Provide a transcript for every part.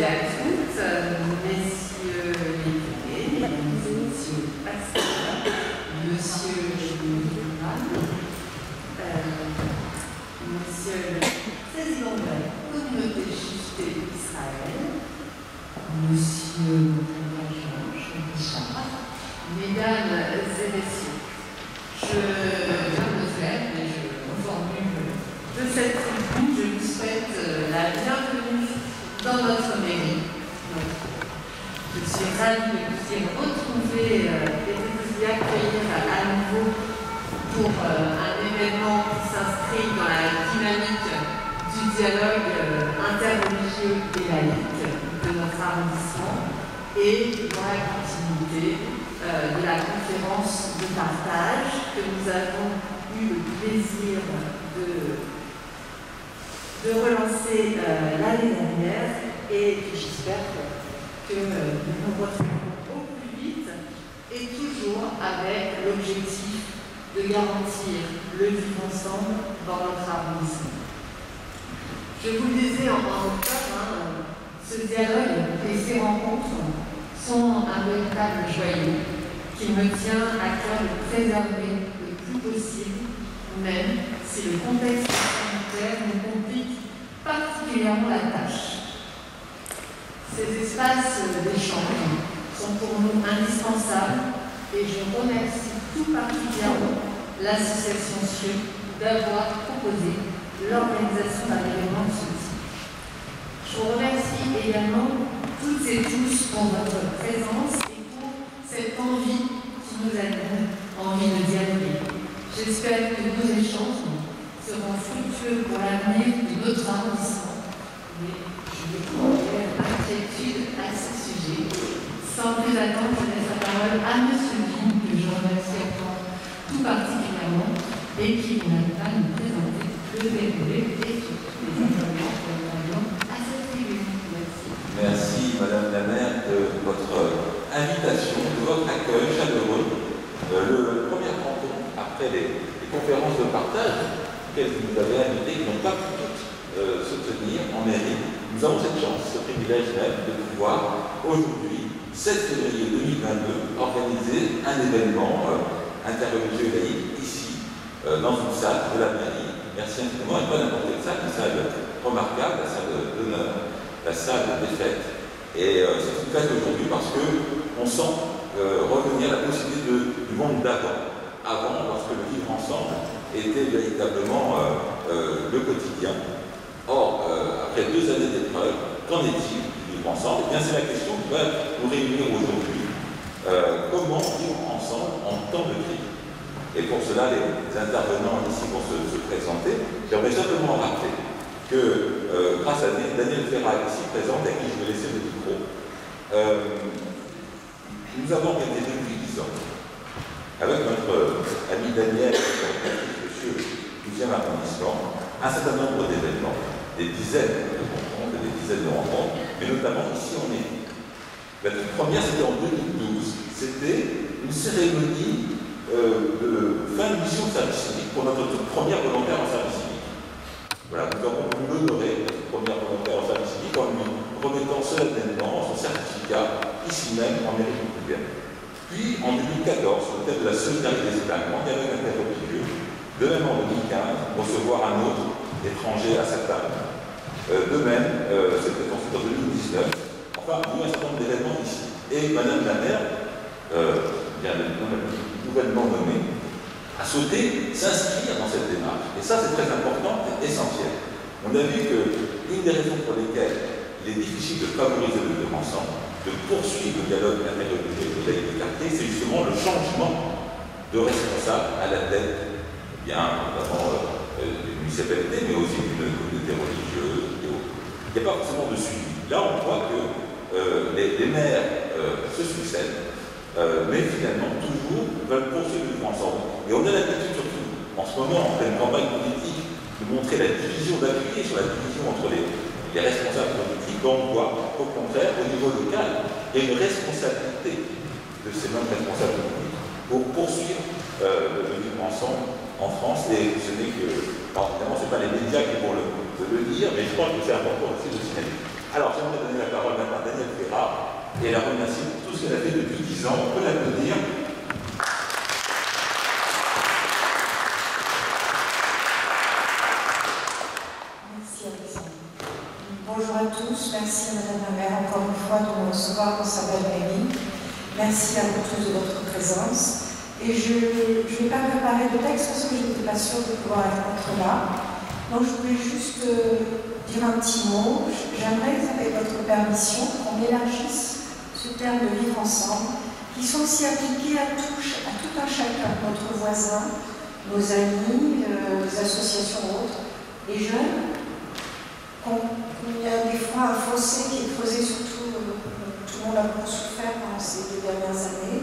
et à toutes, messieurs les députés, mesdames et messieurs les pasteurs, monsieur Nicolas, monsieur le président de la communauté juive d'Israël, monsieur Georges Richard, mesdames et messieurs, je viens de le faire, mais je me formule de cette tribune, je vous souhaite la bienvenue dans notre mairie. Je suis ravie de vous y retrouver et de vous y accueillir à nouveau pour un événement qui s'inscrit dans la dynamique du dialogue interreligieux et laïque de notre arrondissement et dans la continuité de la conférence de partage que nous avons eu le plaisir de relancer l'année dernière et j'espère que nous nous retrouverons au plus vite et toujours avec l'objectif de garantir le vivre ensemble dans notre arrondissement. Je vous le disais en octobre, ce dialogue et ces rencontres sont un véritable joyau qui me tient à cœur de préserver le plus possible, même si le contexte sanitaire nous complique particulièrement la tâche. Ces espaces d'échange sont pour nous indispensables et je remercie tout particulièrement l'association SIEU d'avoir proposé l'organisation d'un événement de ce type. Je vous remercie également toutes et tous pour votre présence et pour cette envie qui nous anime, envie de dialoguer. J'espère que nos échanges seront fructueux pour l'avenir de notre arrondissement. Mais je découvrirai l'inquiétude à ce sujet. Sans plus attendre, je laisse la parole à M. Vin, que je remercie encore tout particulièrement, et qui n'a pas nous présenter le déroulé et surtout les intervenants que nous avions à cette tribune. Merci. Merci, Madame la maire, de votre invitation, de votre accueil chaleureux. Le premier canton, après les conférences de partage auxquelles vous nous avez invités, qui n'ont pas pu toutes se tenir en mairie, nous avons cette chance, ce privilège même de pouvoir aujourd'hui, 7 février 2022, organiser un événement interreligieux laïque ici, dans une salle de la mairie. Merci infiniment, et pas n'importe quelle salle, une salle remarquable, la salle d'honneur, la salle des fêtes. Et c'est une fête aujourd'hui parce qu'on sent revenir la possibilité du monde d'avant. Avant, lorsque le vivre ensemble était véritablement le quotidien. Or, après 2 années d'épreuve, qu'en est-il du vivre ensemble? Eh bien, c'est la question qui va nous réunir aujourd'hui. Comment vivre ensemble en temps de crise? Et pour cela, les intervenants ici vont se présenter. J'aimerais simplement rappeler que, grâce à Daniel Ferrat ici présent, à qui je vais laisser le micro, nous avons organisé depuis 10 ans, avec notre ami Daniel, monsieur du 12e arrondissement, un certain nombre d'événements, des dizaines de rencontres, des dizaines de rencontres, mais notamment ici en Mairie. La toute première, c'était en 2012. C'était une cérémonie de fin de mission de service civique pour notre toute première volontaire en service civique. Voilà, nous avons voulu l'honorer, notre première volontaire en service civique, en lui remettant solennellement son certificat ici même en mairie populaire. Puis en 2014, sur le thème de la solidarité des États-membres, il y avait un interreligieux, de même en 2015, recevoir un autre étranger à sa table. De même, c'était ensuite en 2019, enfin, il y a eu un certain nombre d'événements ici. Et Madame la maire, bien nouvellement nommée, a souhaité s'inscrire dans cette démarche. Et ça, c'est très important et essentiel. On a vu qu'une des raisons pour lesquelles il est difficile de favoriser le vivre ensemble, de poursuivre le dialogue interreligieux et laïque de quartier, c'est justement le changement de responsable à la tête, bien, notamment des municipalités, mais aussi d'une communauté religieuse et autres. Il n'y a pas forcément de suivi. Là, on voit que les maires se succèdent, mais finalement, toujours veulent poursuivre le vivre ensemble. Et on a l'habitude, surtout en ce moment, en pleine campagne politique, de montrer la division, d'appuyer sur la division entre les responsables politiques. On voit qu'au contraire, au niveau local, il y a une responsabilité de ces mêmes responsables politiques pour poursuivre le vivre ensemble en France. Et ce n'est que, alors évidemment, ce n'est pas les médias qui vont le dire, mais je pense que c'est important aussi de signaler. Alors, j'aimerais donner la parole maintenant à Danielle Ferrat et la remercier pour tout ce qu'elle a fait depuis 10 ans. On peut l'applaudir. Merci Alexandre. Bonjour à tous, merci à Madame la maire encore une fois de me recevoir dans sa belle mairie. Merci à vous tous de votre présence. Et je ne vais pas préparer de texte parce que je n'étais pas sûre de pouvoir être là. Donc je voulais juste dire un petit mot. J'aimerais, avec votre permission, qu'on élargisse ce terme de vivre ensemble, qui soit aussi appliqué à tout un chacun, notre voisin, nos amis, les associations autres, les jeunes. Il y a des fois un fossé qui est creusé, surtout tout le monde a beaucoup souffert pendant ces 2 dernières années.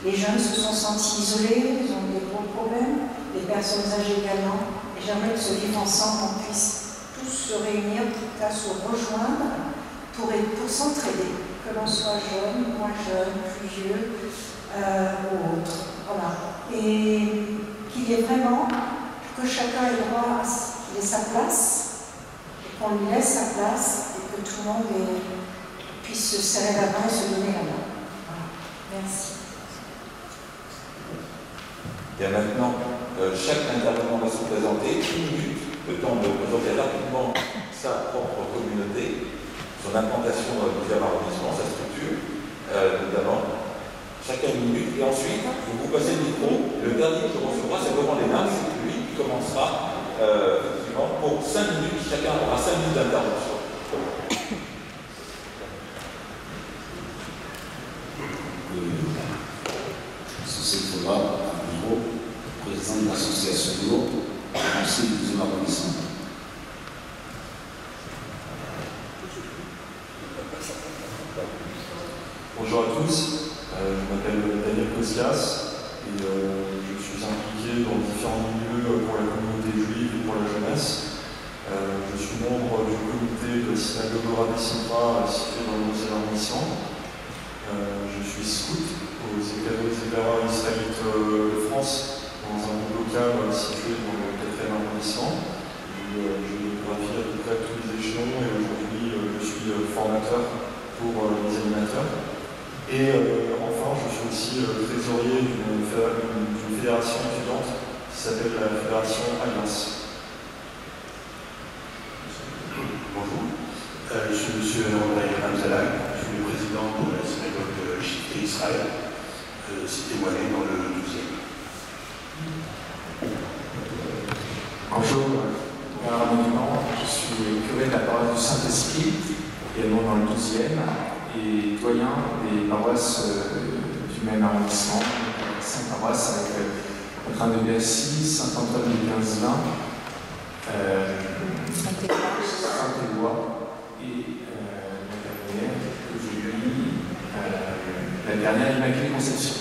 Les jeunes se sont sentis isolés, ils ont des gros problèmes, les personnes âgées également. Et j'aimerais que ce vivre ensemble, on puisse tous se réunir, tout cas se rejoindre pour s'entraider, que l'on soit jeune, moins jeune, plus vieux ou autre. Voilà. Et qu'il y ait vraiment que chacun ait le droit à qu'il ait sa place, et qu'on lui laisse sa place, et que tout le monde puisse se serrer la main et se donner la main. Voilà. Merci. Et maintenant, chaque intervenant va se présenter 1 minute, le temps de présenter rapidement sa propre communauté, son implantation dans plusieurs arrondissements, sa structure, notamment. Chacun 1 minute, et ensuite, vous passez le micro. Le dernier qui recevra, c'est Laurent Lénard, c'est lui qui commencera effectivement pour 5 minutes. Chacun aura 5 minutes d'intervention. C'est Thomas, président de l'association de l'eau, conseil du 12e arrondissement. Bonjour à tous, je m'appelle Daniel Kosias et je suis impliqué dans différents milieux pour la communauté juive et pour la jeunesse. Je suis membre du comité de la synagogue Rabbi Simcha situé dans le 11e arrondissement. Je suis scout aux Zégaras israélites de France, dans un groupe local situé dans le 4e arrondissement. Je graphie à peu près tous les échelons et aujourd'hui je suis formateur pour les animateurs. Et enfin, je suis aussi trésorier d'une fédération étudiante qui s'appelle la Fédération Alliance. Bonjour, je suis M. André Hamzalag, je suis le président de la synagogue de Shifté Israël, cité Moinet dans le 12e. Bonjour, je suis curé de la paroisse du Saint-Esprit, également dans le 12e, et doyen des paroisses du même arrondissement, 5 paroisses avec Notre-Dame de Bercy, Saint-Antoine de 15-20, Saint-Éloi et la dernière Immaculée Conception.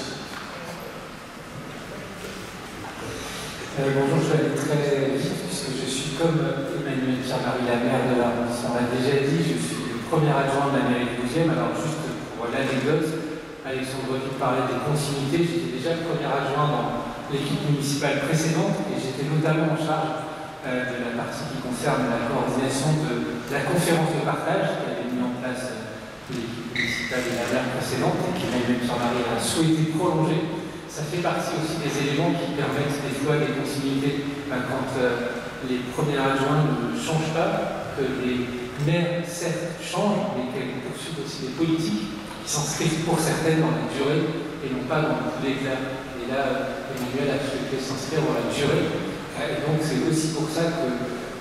Bonjour, je vais aller très vite puisque je suis comme Emmanuel Pierre-Marie, la maire de l'arrondissement, l'a déjà dit, je suis le premier adjoint de la mairie du 12e. Alors juste pour l'anecdote, Alexandre Vic parlait des continuités, j'étais déjà le premier adjoint dans l'équipe municipale précédente et j'étais notamment en charge de la partie qui concerne la coordination de la conférence de partage qui avait mis en place l'équipe municipale de la maire précédente et qui Emmanuel Pierre-Marie a souhaité prolonger. Ça fait partie aussi des éléments qui permettent des fois des continuités quand les premiers adjoints ne changent pas, que les maires certes changent, mais qu'elles poursuivent aussi des politiques qui s'inscrivent pour certaines dans la durée et non pas dans tout l'éclat. Et là, Emmanuel a souhaité s'inscrire dans la durée. Et donc c'est aussi pour ça que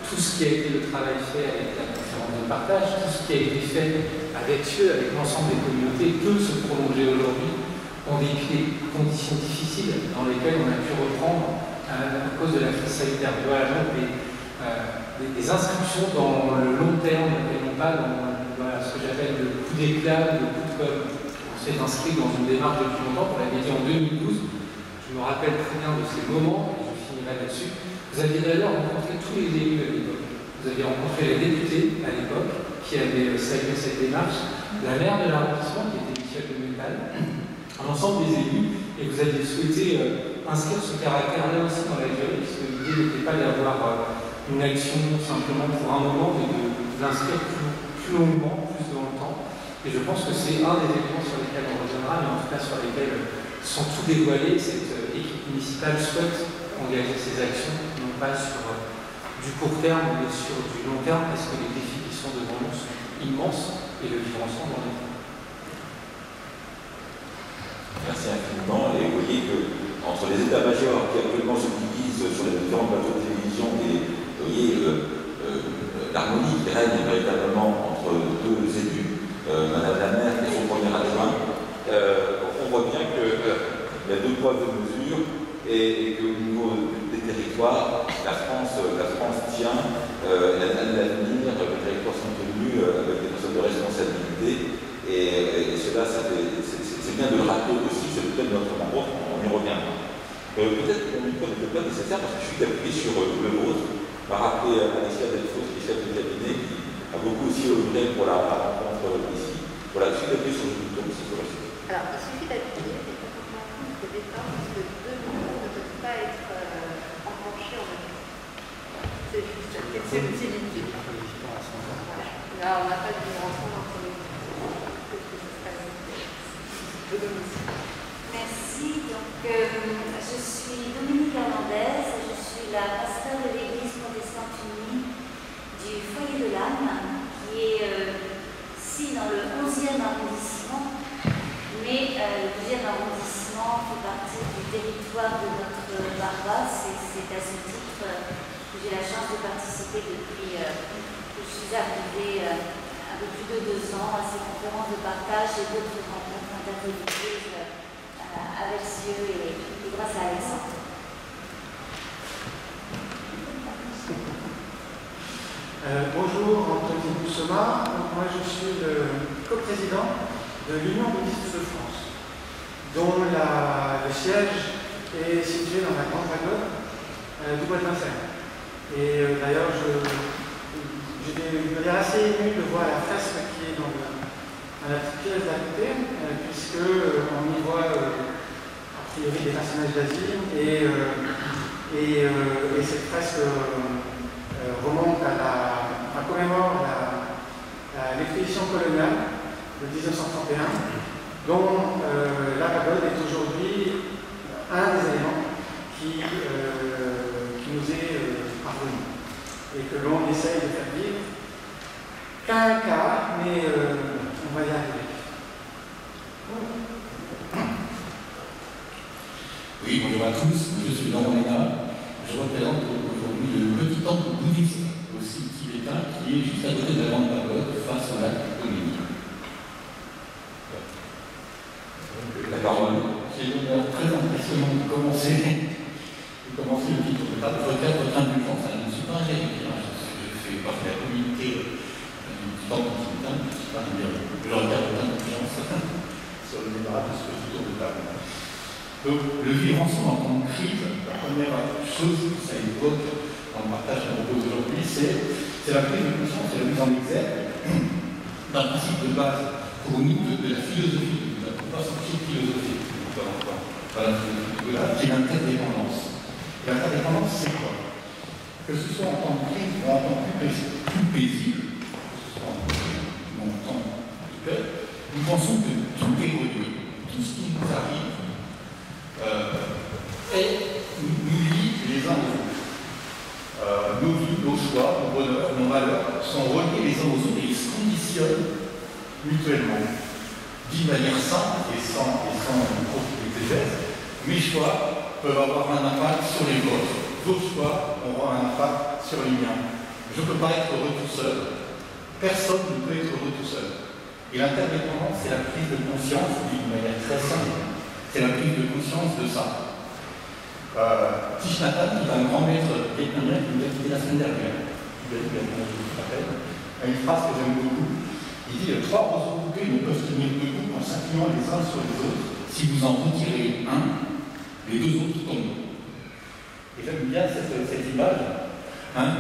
tout ce qui a été le travail fait avec la conférence de partage, tout ce qui a été fait avec eux, avec l'ensemble des communautés, peut se prolonger aujourd'hui en dépit des conditions difficiles dans lesquelles on a pu reprendre à cause de la crise sanitaire. Voilà, donc des inscriptions dans le long terme et non pas dans ce que j'appelle le coup d'éclat, le coup de com'. On s'est inscrit dans une démarche depuis longtemps, on l'avait dit en 2012. Je me rappelle très bien de ces moments, et je finirai là-dessus. Vous aviez d'ailleurs rencontré tous les élus à l'époque. Vous aviez rencontré les députés à l'époque qui avaient salué cette démarche, la maire de l'arrondissement qui était Michel de Métal, l'ensemble des élus, et vous aviez souhaité inscrire ce caractère-là aussi dans la durée, puisque l'idée n'était pas d'avoir une action simplement pour un moment, mais de l'inscrire plus plus longuement, plus dans le temps. Et je pense que c'est un des éléments sur lesquels on reviendra, mais en tout cas sur lesquels, sans tout dévoiler, cette équipe municipale souhaite engager ses actions, non pas sur du court terme, mais sur du long terme, parce que les défis qui sont devant nous sont immenses et le vivre ensemble en est. Merci infiniment. Et vous voyez que entre les états-majors qui actuellement se divisent sur les différents plateaux de télévision et vous voyez l'harmonie qui règne véritablement entre deux élus, Madame la maire et son premier adjoint, on voit bien qu'il y a deux poids, deux mesures et qu'au niveau des territoires, la France tient l'avenir, les territoires sont tenus avec des personnes de responsabilité et cela, c'est bien de le rappeler aussi, c'est peut-être notre rapport, on y reviendra. Peut-être que mon micro n'était pas nécessaire parce que je suis appuyé sur le vôtre, m'a rappelé Alexia Delfos, qui est chef de cabinet, qui a beaucoup aussi œuvré pour la rencontre ici. Voilà, je suis appuyé sur le bouton, si vous voulez. Alors, il suffit d'appuyer, mais complètement compte que départ, parce que deux micros ne peuvent pas être enclenchés en même temps. C'est juste c'est l'utilité. Là, on n'a pas de numération entre les Merci. Donc, je suis Dominique Hernandez, je suis la pasteur de l'Église protestante unie du Foyer de l'Âme, qui est ici dans le 11e arrondissement, mais le 12e arrondissement fait partie du territoire de notre paroisse et c'est à ce titre que j'ai la chance de participer depuis que je suis arrivée un peu plus de 2 ans à ces conférences de partage et d'autres rencontres interreligieuses avec Dieu et grâce à Alexandre. Bonjour, Anthony Boussoma. Moi, je suis le coprésident de l'Union bouddhiste de France, dont le siège est situé dans la Grande Pagode du Bois de Vincennes. Et d'ailleurs, j'étais assez ému de voir la fresque qui est dans la petite pièce d'à côté, puisqu'on y voit a priori des personnages d'Asie et cette fresque remonte à commémore l'expédition coloniale de 1931, dont la pagode est aujourd'hui un des éléments qui nous est parvenu et que l'on essaye de faire vivre qu'un cas, mais on va y arriver. Oui, bonjour à tous, je suis Laurent Léna. Je représente aujourd'hui le petit temple bouddhiste, aussi tibétain, qui est juste à côté de la grande pagode face au lac Omini. La parole. J'ai l'honneur très impressionnant de commencer le titre de table requête au train d'urgence. Je ne suis pas un républicain, je fais partie de la communauté du temple tibétain, je ne suis pas un républicain. Je regarde au train d'urgence sur le débat de ce tour de table. Donc, le vivre ensemble en tant que crise, la première chose que ça évoque dans le partage qu'on propose aujourd'hui, c'est la prise de conscience et la mise en exergue d'un principe de base pour nous de la philosophie, de la proposition philosophique, voilà, qui est l'interdépendance. L'interdépendance, c'est quoi? Que ce soit en tant que crise ou en tant que plus paisible, que ce soit en tant que paix, nous pensons que tout est relié, tout ce qui nous arrive et nous lie les uns aux autres. Nos vies, nos choix, nos bonheurs, nos malheurs sont reliés les uns aux autres et ils se conditionnent mutuellement. D'une manière simple et sans exégèse, mes choix peuvent avoir un impact sur les vôtres, vos choix auront un impact sur les miens. Je ne peux pas être heureux tout seul, personne ne peut être heureux tout seul. Et l'interdépendance, c'est la prise de conscience d'une manière très simple. C'est la prise de conscience de ça. Thich Nhat Hanh, qui est un grand maître vietnamien qui nous a quitté la semaine dernière, je vous rappelle, a une phrase que j'aime beaucoup. Il dit « 3 roseaux coupés ne peuvent tenir debout en s'appuyant les uns sur les autres. Si vous en retirez un, les 2 autres tombent. » Et j'aime bien cette image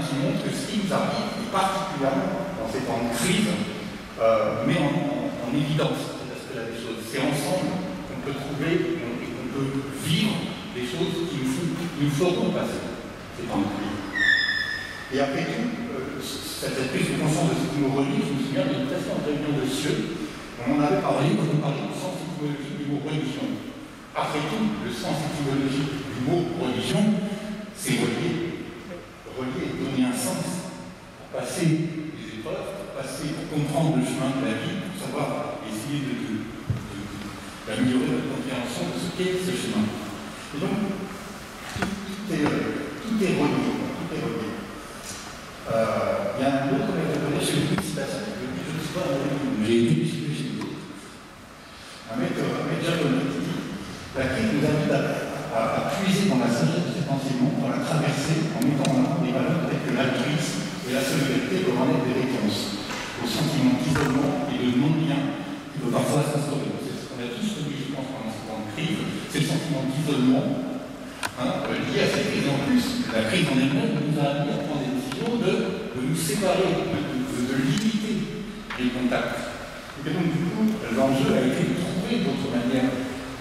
qui montre que ce qui nous arrive, et particulièrement dans ces temps de crise, met en évidence cet aspect-là des choses. C'est ensemble qu'on peut trouver et qu'on peut vivre des choses qui nous feront passer ces temps de crise. Et après tout, cette prise de conscience de ce qui nous relie, je me souviens d'une précédente réunion de cieux, on en avait parlé quand on parlait du sens étymologique du mot religion. Après tout, le sens étymologique du mot religion, c'est relier. Relier et donner un sens, pour passer les épreuves, pour comprendre le chemin de la vie, pour savoir essayer d'améliorer notre compréhension de ce qu'est ce chemin. Et donc, tout est relié. Il y a un autre méthode, je ne sais pas, j'ai été chez un maître japonais qui dit la crise nous invite à puiser dans la sagesse de cet enseignement, dans la traversée, en mettant en avant des valeurs telles que l'altruisme et la solidarité pour en être des réponses au sentiment d'isolement et de non-lien qui peut parfois s'instaurer. C'est ce qu'on a tous connu, je pense, pendant ce temps de crise, c'est le sentiment d'isolement lié à cette crise. En plus, la crise en elle-même nous a amené à prendre des décisions de nous séparer, de limiter les contacts. Et donc, du coup, l'enjeu a été de trouver d'autres manières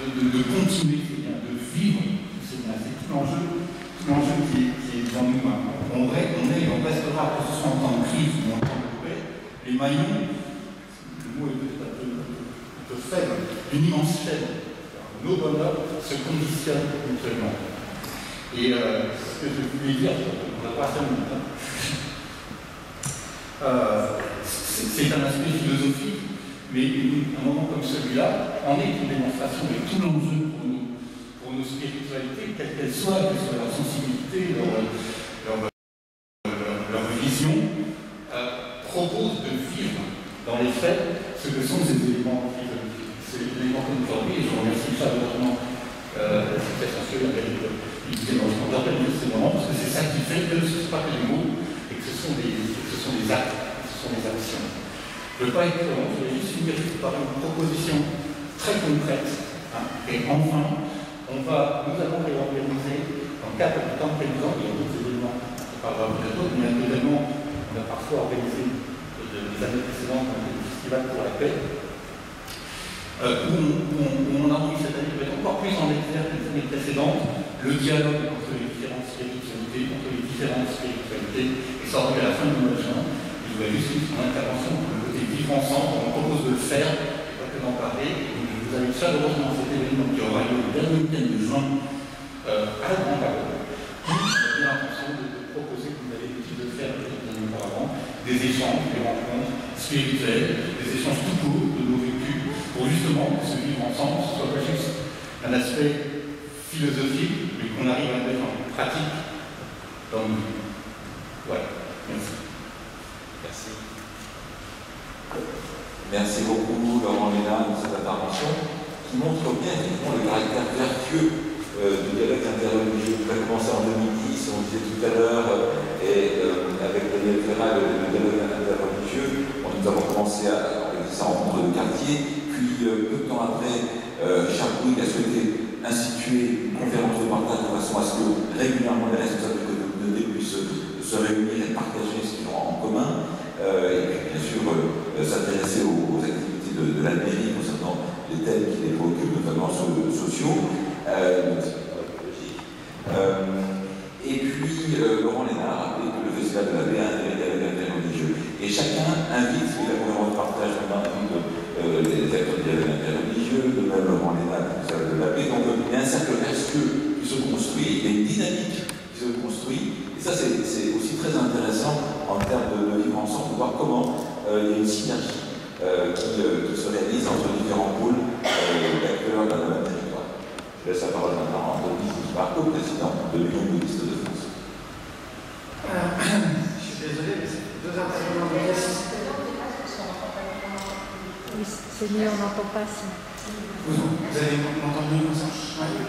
de continuer ces liens, de vivre ces liens. C'est tout l'enjeu qui est devant nous maintenant. On restera, que ce soit en temps de crise ou en temps de paix, les maillons, le mot est peut-être un peu faible, d'une immense chaîne. Nos bonheurs se conditionnent mutuellement. Et ce que je voulais dire, on n'a pas 5 minutes, c'est un aspect philosophique. Mais un moment comme celui-là en est une démonstration de tout l'enjeu pour nos spiritualités, quelles qu'elles soient, que ce soit leur sensibilité, leur vision, propose de vivre dans les faits ce que sont ces éléments philosophiques. Ces éléments comme aujourd'hui, et je remercie chaleureusement la citation du démonstration d'organiser ces moments, parce que c'est ça qui fait que ce n'est pas que des mots, et que ce sont des actes, ce sont des actions. Je ne veux pas être long, je vais juste finir par une proposition très concrète. Et enfin, nous allons réorganiser dans 4 temps présents, il y a d'autres événements, on parlera peut-être d'autres, mais il y a un événement qu'on a parfois organisé les années précédentes, le Festival pour la paix, où on a envie cette année de mettre encore plus en exergue que les années précédentes le dialogue entre les différentes spiritualités, et ça aura lieu à la fin du mois de juin. Je voudrais juste une intervention pour le côté vivre ensemble, on propose de le faire, et pas que d'en parler. Je vous invite chaleureusement à cet événement qui aura lieu le dernier week-end de juin à la Grande Parole. J'ai l'intention de proposer, comme vous avez l'habitude de faire auparavant, des échanges, des rencontres spirituelles, des échanges tout courts de nos vécus, pour justement que ce vivre ensemble, ce soit pas juste un aspect philosophique, mais qu'on arrive à mettre en pratique dans nos vies. Voilà, merci. Merci. Merci beaucoup, Laurent Lénard, pour cette intervention qui montre bien effectivement le caractère vertueux du dialogue interreligieux. Il a commencé en 2010, on disait tout à l'heure, et avec Daniel Ferral, le dialogue interreligieux, nous avons commencé à organiser ça en rencontre de quartier, puis peu de temps après, Richard Bouygues a souhaité instituer une conférence de partage de façon à ce que régulièrement les responsables de la communauté puissent se réunir et partager ce qu'ils ont en commun, et puis bien sûr s'intéresser aux activités de la mairie concernant les thèmes qu'il évoque, notamment sociaux, et puis Laurent Lénard a rappelé que le Festival de la paix a un dialogue interreligieux. Et chacun invite, et la conférence de partage invite les acteurs du dialogue interreligieux, de même Laurent Lénard, le Festival de la paix. Donc il y a un cercle vertueux qui se construit, il y a une dynamique qui se construit. Et ça, c'est aussi très intéressant en termes de vivre ensemble, de voir comment il y a une synergie qui se réalise entre différents pôles d'acteurs dans le même territoire. Je laisse la parole maintenant à Anthony Bousbar, co-président de l'Union bouddhiste de France. Je suis désolé, mais c'est 2 intervenants de l'Est. Oui, c'est mieux, on n'entend pas sinon. Vous allez m'entendre mieux comme ça? Oui.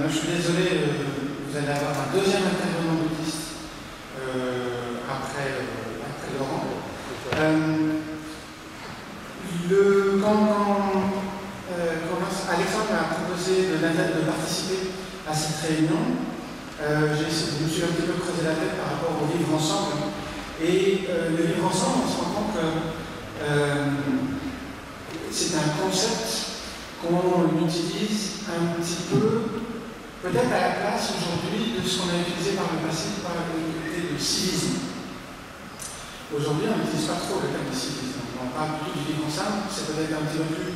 Je suis désolé, vous allez avoir un 2e intervenant bouddhiste après Laurent. Quand Alexandre m'a proposé de participer à cette réunion, je me suis un petit peu creusé la tête par rapport au vivre ensemble. Et le vivre ensemble, on se rend compte que c'est un concept qu'on utilise un petit peu, peut-être à la place aujourd'hui de ce qu'on a utilisé par le passé par la communauté de civisme. Aujourd'hui, on n'utilise pas trop le terme de civisme. On parle plutôt du vivre ensemble, c'est peut-être un petit peu plus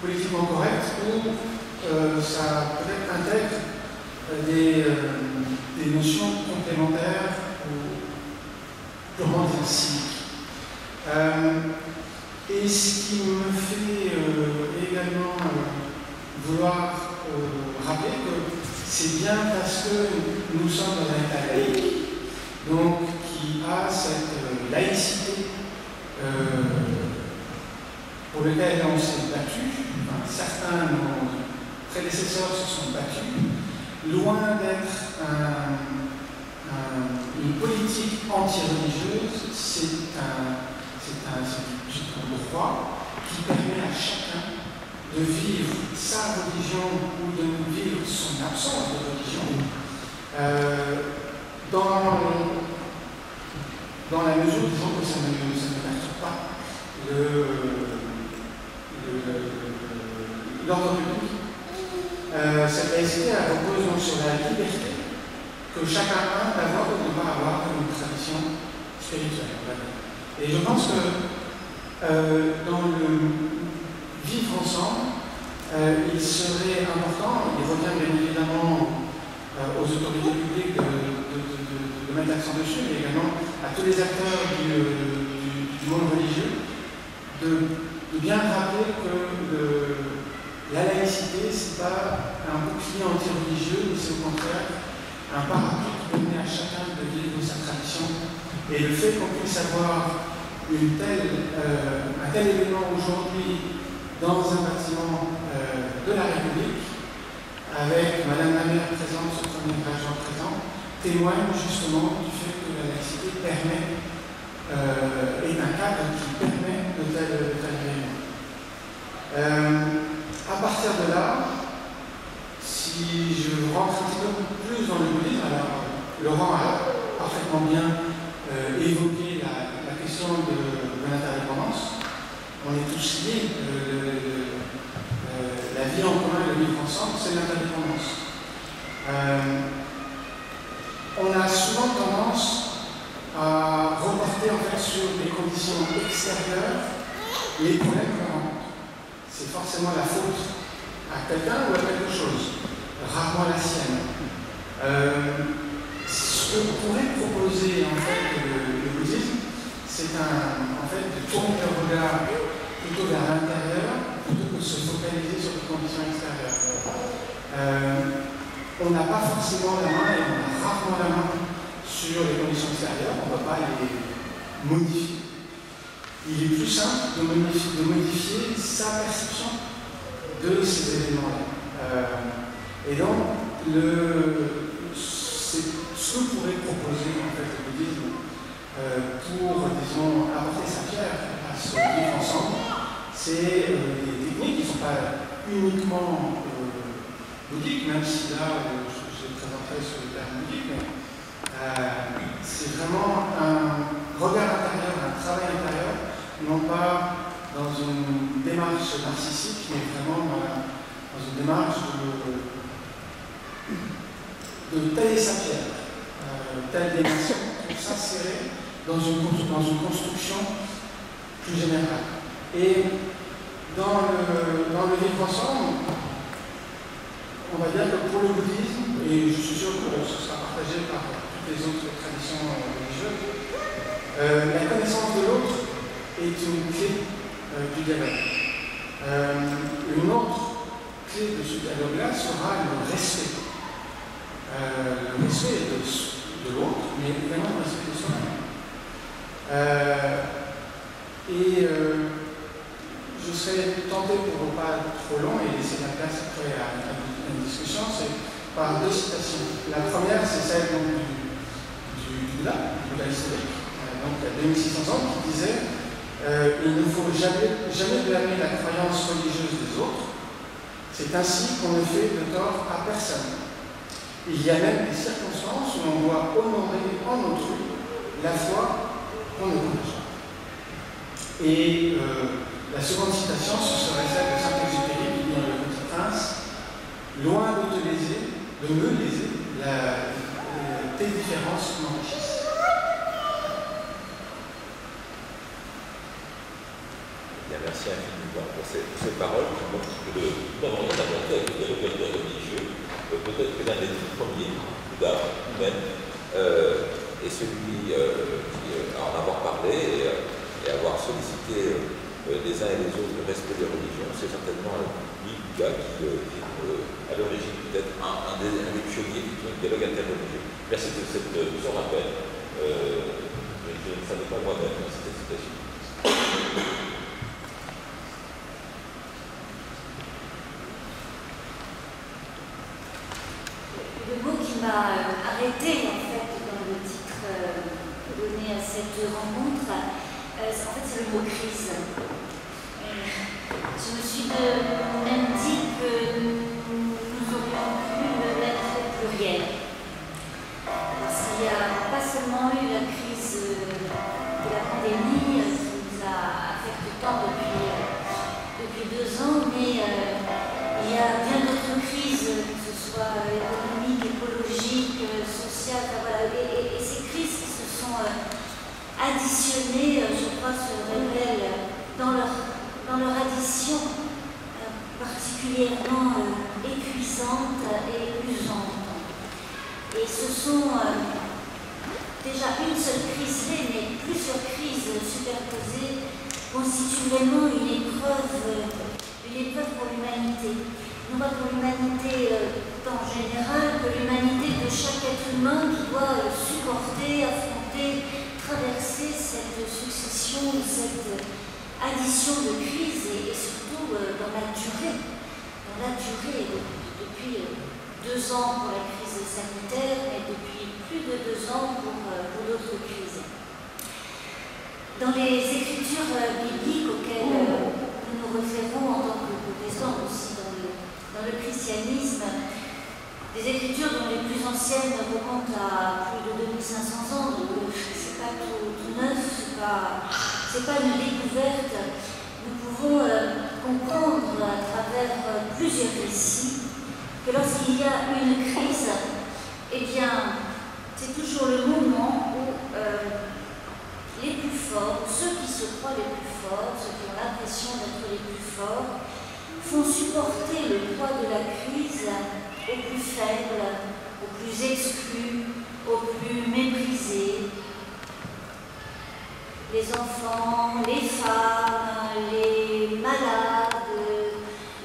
politiquement correct, ou ça peut-être intègre des notions complémentaires ou purement civiques. Et ce qui me fait également vouloir rappeler que c'est bien parce que nous sommes dans un État laïque, donc qui a cette laïcité pour laquelle on s'est battu, enfin, certains de nos prédécesseurs se sont battus, loin d'être une politique anti-religieuse, c'est un droit qui permet à chacun de vivre sa religion ou de vivre son absence de religion dans la mesure, disons, que ça ne perturbe pas l'ordre public. Cette laïcité repose donc sur la liberté que chacun a d'avoir ou de ne pas avoir une tradition spirituelle. Et je pense que dans le vivre ensemble, il serait important, il revient bien évidemment aux autorités publiques de mettre l'accent dessus, mais également à tous les acteurs du monde religieux, de bien rappeler que la laïcité, ce n'est pas un bouclier anti-religieux, mais c'est au contraire un parapluie qui permet à chacun de vivre sa tradition. Et le fait qu'on puisse avoir un tel événement aujourd'hui dans un bâtiment de la République, avec Madame la maire présente, ce premier agent présent, témoigne justement du fait que la laïcité est un cadre qui permet de tels événements. À partir de là, si je rentre un petit peu plus dans le bouddhisme, alors Laurent a parfaitement bien évoqué la question de l'interdépendance. On est tous liés. La vie en commun, le vivre ensemble, c'est l'interdépendance. On a souvent tendance à reporter en fait sur des conditions extérieures les problèmes qu'on rencontre. C'est forcément la faute à quelqu'un ou à quelque chose, rarement la sienne. Ce que pourrait proposer en fait le bouddhisme, c'est en fait de tourner le regard plutôt vers l'intérieur, plutôt que de se focaliser sur les conditions extérieures. On n'a pas forcément la main, et on a rarement la main sur les conditions extérieures, on ne va pas les modifier. Il est plus simple de modifier sa perception de ces événements-là. Et donc, c'est ce que pourrait proposer en fait, le bouddhisme pour, disons, apporter sa pierre à ce vivre ensemble, c'est des techniques qui ne sont pas uniquement bouddhiques, même si là, je présenterai sur le terme bouddhique, mais c'est vraiment un regard intérieur, un travail intérieur, non pas dans une démarche narcissique, mais vraiment dans une démarche de tailler sa pierre, telle des nations, pour s'insérer dans une construction plus générale. Et dans le vivre ensemble, on va dire que pour le bouddhisme, et je suis sûr que ce sera partagé par toutes les autres traditions religieuses, la connaissance de l'autre est une clé du dialogue. Une autre clé de ce dialogue-là sera le respect. Le respect de l'autre, mais également le respect de soi-même. Je serais tenté, pour ne pas être trop long et laisser la place après à une discussion, c'est par deux citations. La première, c'est celle du Bouddha historique, donc il y a 2600 ans, qui disait il ne faut jamais blâmer la croyance religieuse des autres. C'est ainsi qu'on ne fait de tort à personne. Il y a même des circonstances où on doit honorer en autrui la foi qu'on ne connaît pas. Et la seconde citation, ce serait celle de Saint-Exupéry qui dit dans Le Petit Prince, loin de te léser, de me léser, tes différences m'enrichissent. merci infiniment pour ces paroles qui montrent que le moment d'avancer avec les locateurs religieux, peut-être que l'un des tout premiers coups d'art humaine est celui qui, à en avoir parlé et avoir sollicité les uns et les autres le respect des religions, c'est certainement Louis Bouga qui à l'origine peut-être un des pionniers du dialogue interreligieux. Merci de ce rappel. Je ne savais pas moi-même cette citation. Le mot qui m'a arrêté en fait dans le titre donné à cette rencontre, en fait c'est le mot crise. Je me suis même dit que nous aurions pu le mettre au pluriel. Parce qu'il n'y a pas seulement eu la crise de la pandémie qui nous a affecté tant depuis 2 ans, mais il y a bien d'autres crises, que ce soit économiques, écologiques, sociales, voilà, et ces crises qui se sont additionnées, je crois, se révèlent dans leur addition particulièrement épuisante et usante. Et ce sont déjà une seule crise, mais plusieurs crises superposées constituent vraiment une épreuve pour l'humanité. Non pas pour l'humanité en général, que l'humanité de chaque être humain qui doit supporter, affronter, traverser cette succession, cette addition de crises et surtout dans la durée. Depuis 2 ans pour la crise sanitaire et depuis plus de 2 ans pour d'autres crises. Dans les écritures bibliques auxquelles nous nous référons en tant que protestants aussi dans le christianisme, des écritures dont les plus anciennes remontent à plus de 2500 ans, donc c'est pas tout neuf, c'est pas une découverte. Nous pouvons comprendre à travers plusieurs récits que lorsqu'il y a une crise, eh bien, c'est toujours le moment où les plus forts, ceux qui se croient les plus forts, ceux qui ont l'impression d'être les plus forts, font supporter le poids de la crise aux plus faibles, aux plus exclus, aux plus méprisés. Les enfants, les femmes, les malades,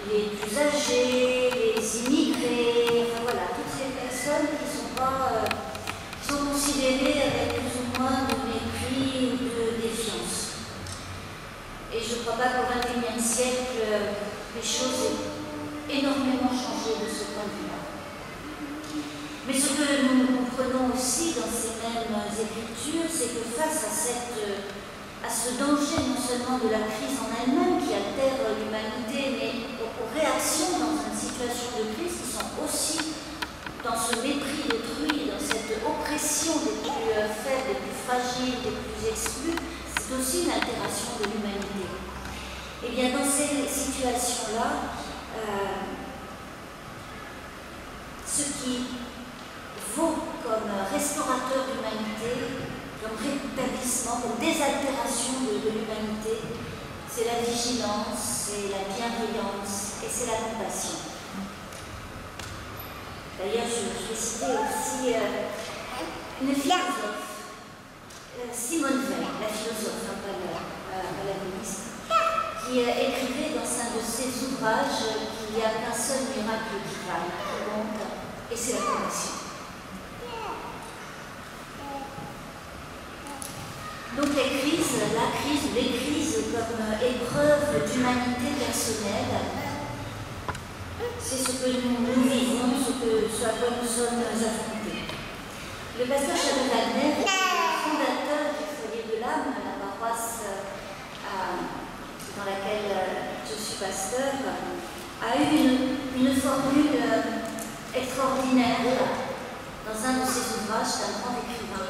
les plus âgés, les immigrés, enfin voilà, toutes ces personnes qui sont considérées avec plus ou moins de mépris ou de défiance. Et je ne crois pas qu'au XXIe siècle, les choses aient énormément changé de ce point de vue-là. Mais ce que nous comprenons aussi dans ces mêmes écritures, c'est que face à ce danger non seulement de la crise en elle-même qui altère l'humanité, mais aux réactions dans une situation de crise qui sont aussi dans ce mépris d'autrui, dans cette oppression des plus faibles, des plus fragiles, des plus exclus, c'est aussi une altération de l'humanité. Et bien dans ces situations-là, ce qui vaut comme restaurateur d'humanité, comme rétablissement, comme désaltération de l'humanité, c'est la vigilance, c'est la bienveillance et c'est la compassion. D'ailleurs, je vais citer aussi une philosophe, Simone Veil, la philosophe, pas la ministre, qui écrivait dans un de ses ouvrages qu'il n'y a qu'un seul miracle qui vaille, qui compte, et c'est la compassion. Donc les crises comme épreuve d'humanité personnelle, c'est ce que nous vivons, ce à quoi nous sommes affrontés. Le pasteur Charles Wagner, fondateur du Foyer de l'âme, la paroisse dans laquelle je suis pasteur, a eu une formule extraordinaire dans un de ses ouvrages, c'est un grand écrivain.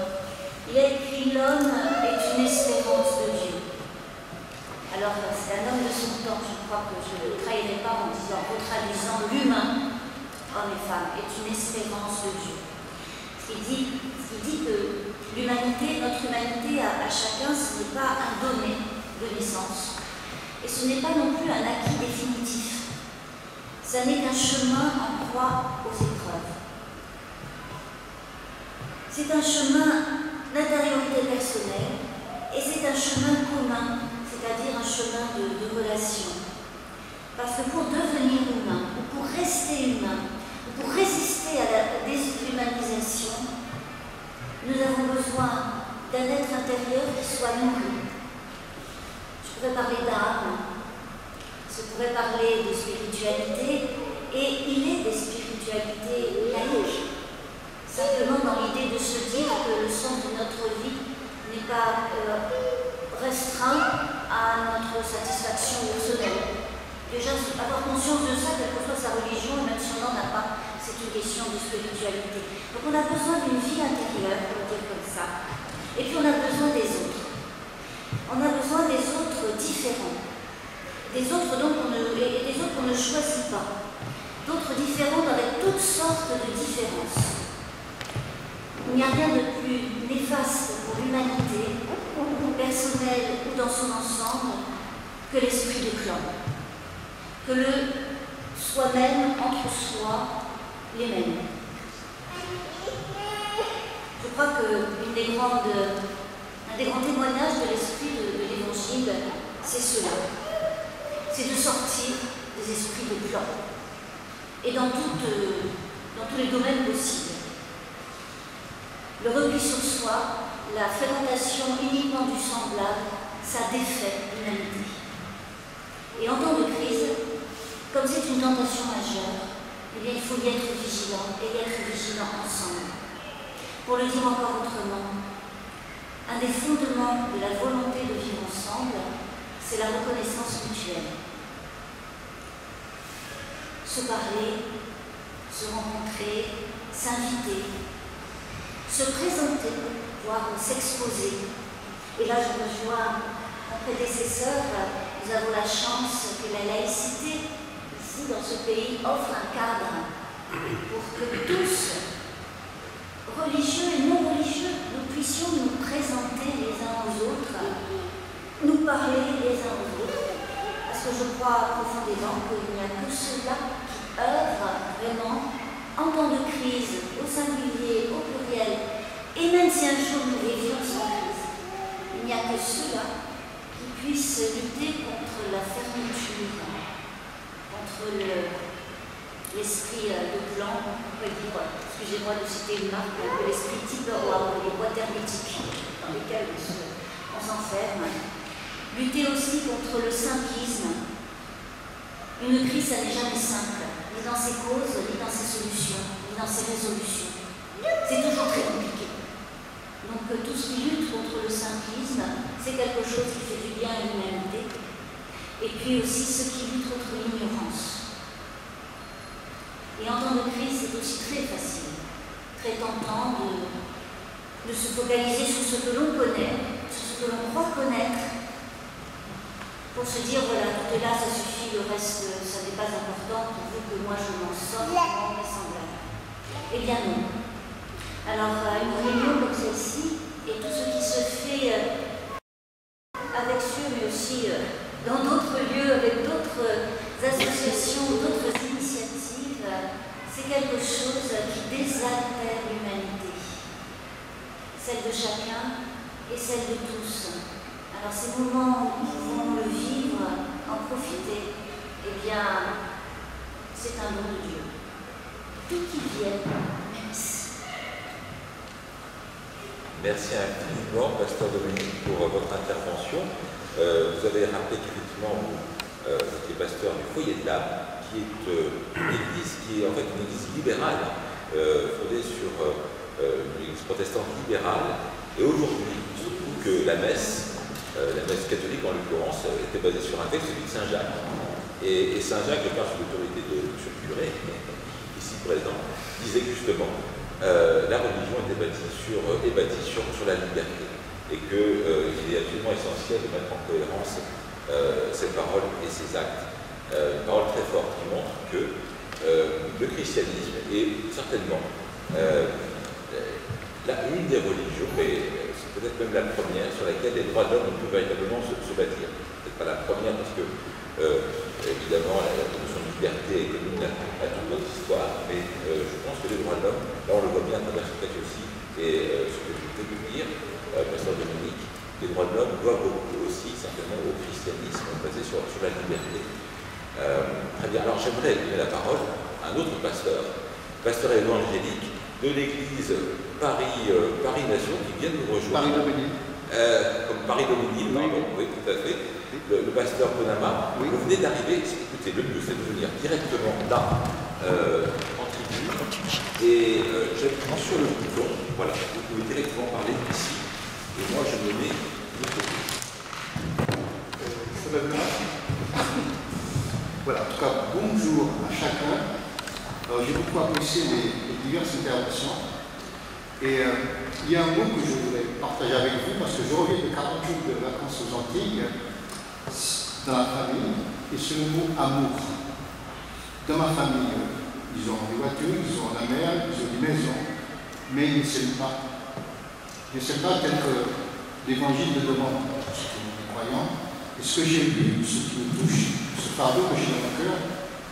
Il a écrit « L'homme est une espérance de Dieu ». Alors, c'est un homme de son temps, je crois que je ne trahirai pas en traduisant l'humain, homme et femme, est une espérance de Dieu. Ce qui dit que l'humanité, notre humanité à chacun, ce n'est pas un donné de naissance. Et ce n'est pas non plus un acquis définitif. Ça n'est qu'un chemin en proie aux épreuves. C'est un chemin d'intériorité personnelle et c'est un chemin commun, c'est-à-dire un chemin de relation. Parce que pour devenir humain, ou pour rester humain, ou pour résister à la déshumanisation, nous avons besoin d'un être intérieur qui soit nourri. Je pourrais parler d'âme, je pourrais parler de spiritualité, et il est des spiritualités laïques. Simplement dans l'idée de se dire que le sens de notre vie n'est pas restreint à notre satisfaction personnelle. Déjà, avoir conscience de ça, quelle que soit sa religion, même si on n'en a pas, c'est une question de spiritualité. Donc on a besoin d'une vie intérieure, pour dire comme ça. Et puis on a besoin des autres. On a besoin des autres différents. Des autres donc et des autres qu'on ne choisit pas. D'autres différents avec toutes sortes de différences. Il n'y a rien de plus néfaste pour l'humanité, personnelle ou dans son ensemble, que l'esprit de clan. Que le soi-même, entre soi, les mêmes. Je crois qu'un des grands témoignages de l'esprit de l'Évangile, c'est cela. C'est de sortir des esprits de clan. Et dans tous les domaines possibles. Le repli sur soi, la fréquentation uniquement du semblable, ça défait l'humanité. Et en temps de crise, comme c'est une tentation majeure, eh bien, il faut y être vigilant et y être vigilant ensemble. Pour le dire encore autrement, un des fondements de la volonté de vivre ensemble, c'est la reconnaissance mutuelle. Se parler, se rencontrer, s'inviter, se présenter, voire s'exposer. Et là, je rejoins mon prédécesseur, nous avons la chance que la laïcité, ici dans ce pays, offre un cadre pour que tous, religieux et non religieux, nous puissions nous présenter les uns aux autres, nous parler les uns aux autres. Parce que je crois profondément qu'il n'y a que ceux-là qui œuvrent vraiment en temps de crise, au singulier, au pluriel, et même si un jour nous vivions sans crise, il n'y a que ceux-là qui puissent lutter contre la fermeture, contre l'esprit de clan, on peut dire, excusez-moi de citer une marque, l'esprit Tupperware, les boîtes hermétiques dans lesquelles on s'enferme. Lutter aussi contre le simplisme. Une crise, ça n'est jamais simple, ni dans ses causes, ni dans ses solutions, ni dans ses résolutions. C'est toujours très compliqué. Donc tout ce qui lutte contre le simplisme, c'est quelque chose qui fait du bien à l'humanité. Et puis aussi ce qui lutte contre l'ignorance. Et en temps de crise, c'est aussi très facile, très tentant de se focaliser sur ce que l'on connaît, sur ce que l'on croit connaître, pour se dire, voilà, tout est là, ça suffit, le reste, ça n'est pas important, pourvu que moi je m'en sorte en mes semblables. Eh bien non. Alors, une réunion comme celle-ci, et tout ce qui se fait avec ceux, mais aussi dans d'autres lieux, avec d'autres associations, d'autres initiatives, c'est quelque chose qui désaltère l'humanité. Celle de chacun et celle de tous. Alors ces moments où nous pouvons le vivre, en profiter, eh bien, c'est un don de Dieu. Tout qui vienne, merci. Merci infiniment, Pasteur Dominique, pour votre intervention. Vous avez rappelé qu'effectivement, vous étiez pasteur du Foyer de l'Âme, qui est une église qui est en fait une église libérale, fondée sur une église protestante libérale. Et aujourd'hui, il se trouve que la messe catholique en l'occurrence, était basée sur un texte, celui de Saint Jacques. Et Saint Jacques, je parle sous l'autorité de M. Curé, ici présent, disait justement la religion est bâtie sur la liberté. Et qu'il est absolument essentiel de mettre en cohérence ses paroles et ses actes. Une parole très forte qui montre que le christianisme est certainement une des religions, mais c'est peut-être même la première, sur laquelle les droits de l'homme ont pu véritablement se bâtir. Peut-être pas la première parce que, évidemment, la notion de liberté est commune à toute notre histoire, mais je pense que les droits de l'homme, là on le voit bien à travers ce texte aussi, et ce que je voulais vous dire, Pasteur Dominique, les droits de l'homme doivent aussi certainement au christianisme basé sur la liberté. Très bien, alors j'aimerais donner la parole à un autre pasteur évangélique de l'église Paris-Nation qui vient de nous rejoindre. Comme Paris-Dominique, pardon, oui, tout à fait. Le pasteur Bonama, oui. Vous venez d'arriver, écoutez, le mieux c'est de venir directement là, en tribune, et j'appuie sur le bouton, voilà, vous pouvez directement parler ici, et moi je me mets de côté. Ça va bien? Voilà, en tout cas, bonjour à chacun. J'ai beaucoup apprécié les diverses interventions. Et il y a un mot que je voudrais partager avec vous, parce que je reviens de 40 jours de vacances aux Antilles, dans la famille, et c'est le mot amour. Dans ma famille, ils ont des voitures, ils ont la mer, ils ont des maisons, mais ils ne s'aiment pas. Ils ne s'aiment pas tel que l'évangile le demande, parce que nous sommes croyants. Et ce que j'ai vu, ce qui me touche, ce fardeau que j'ai dans mon cœur,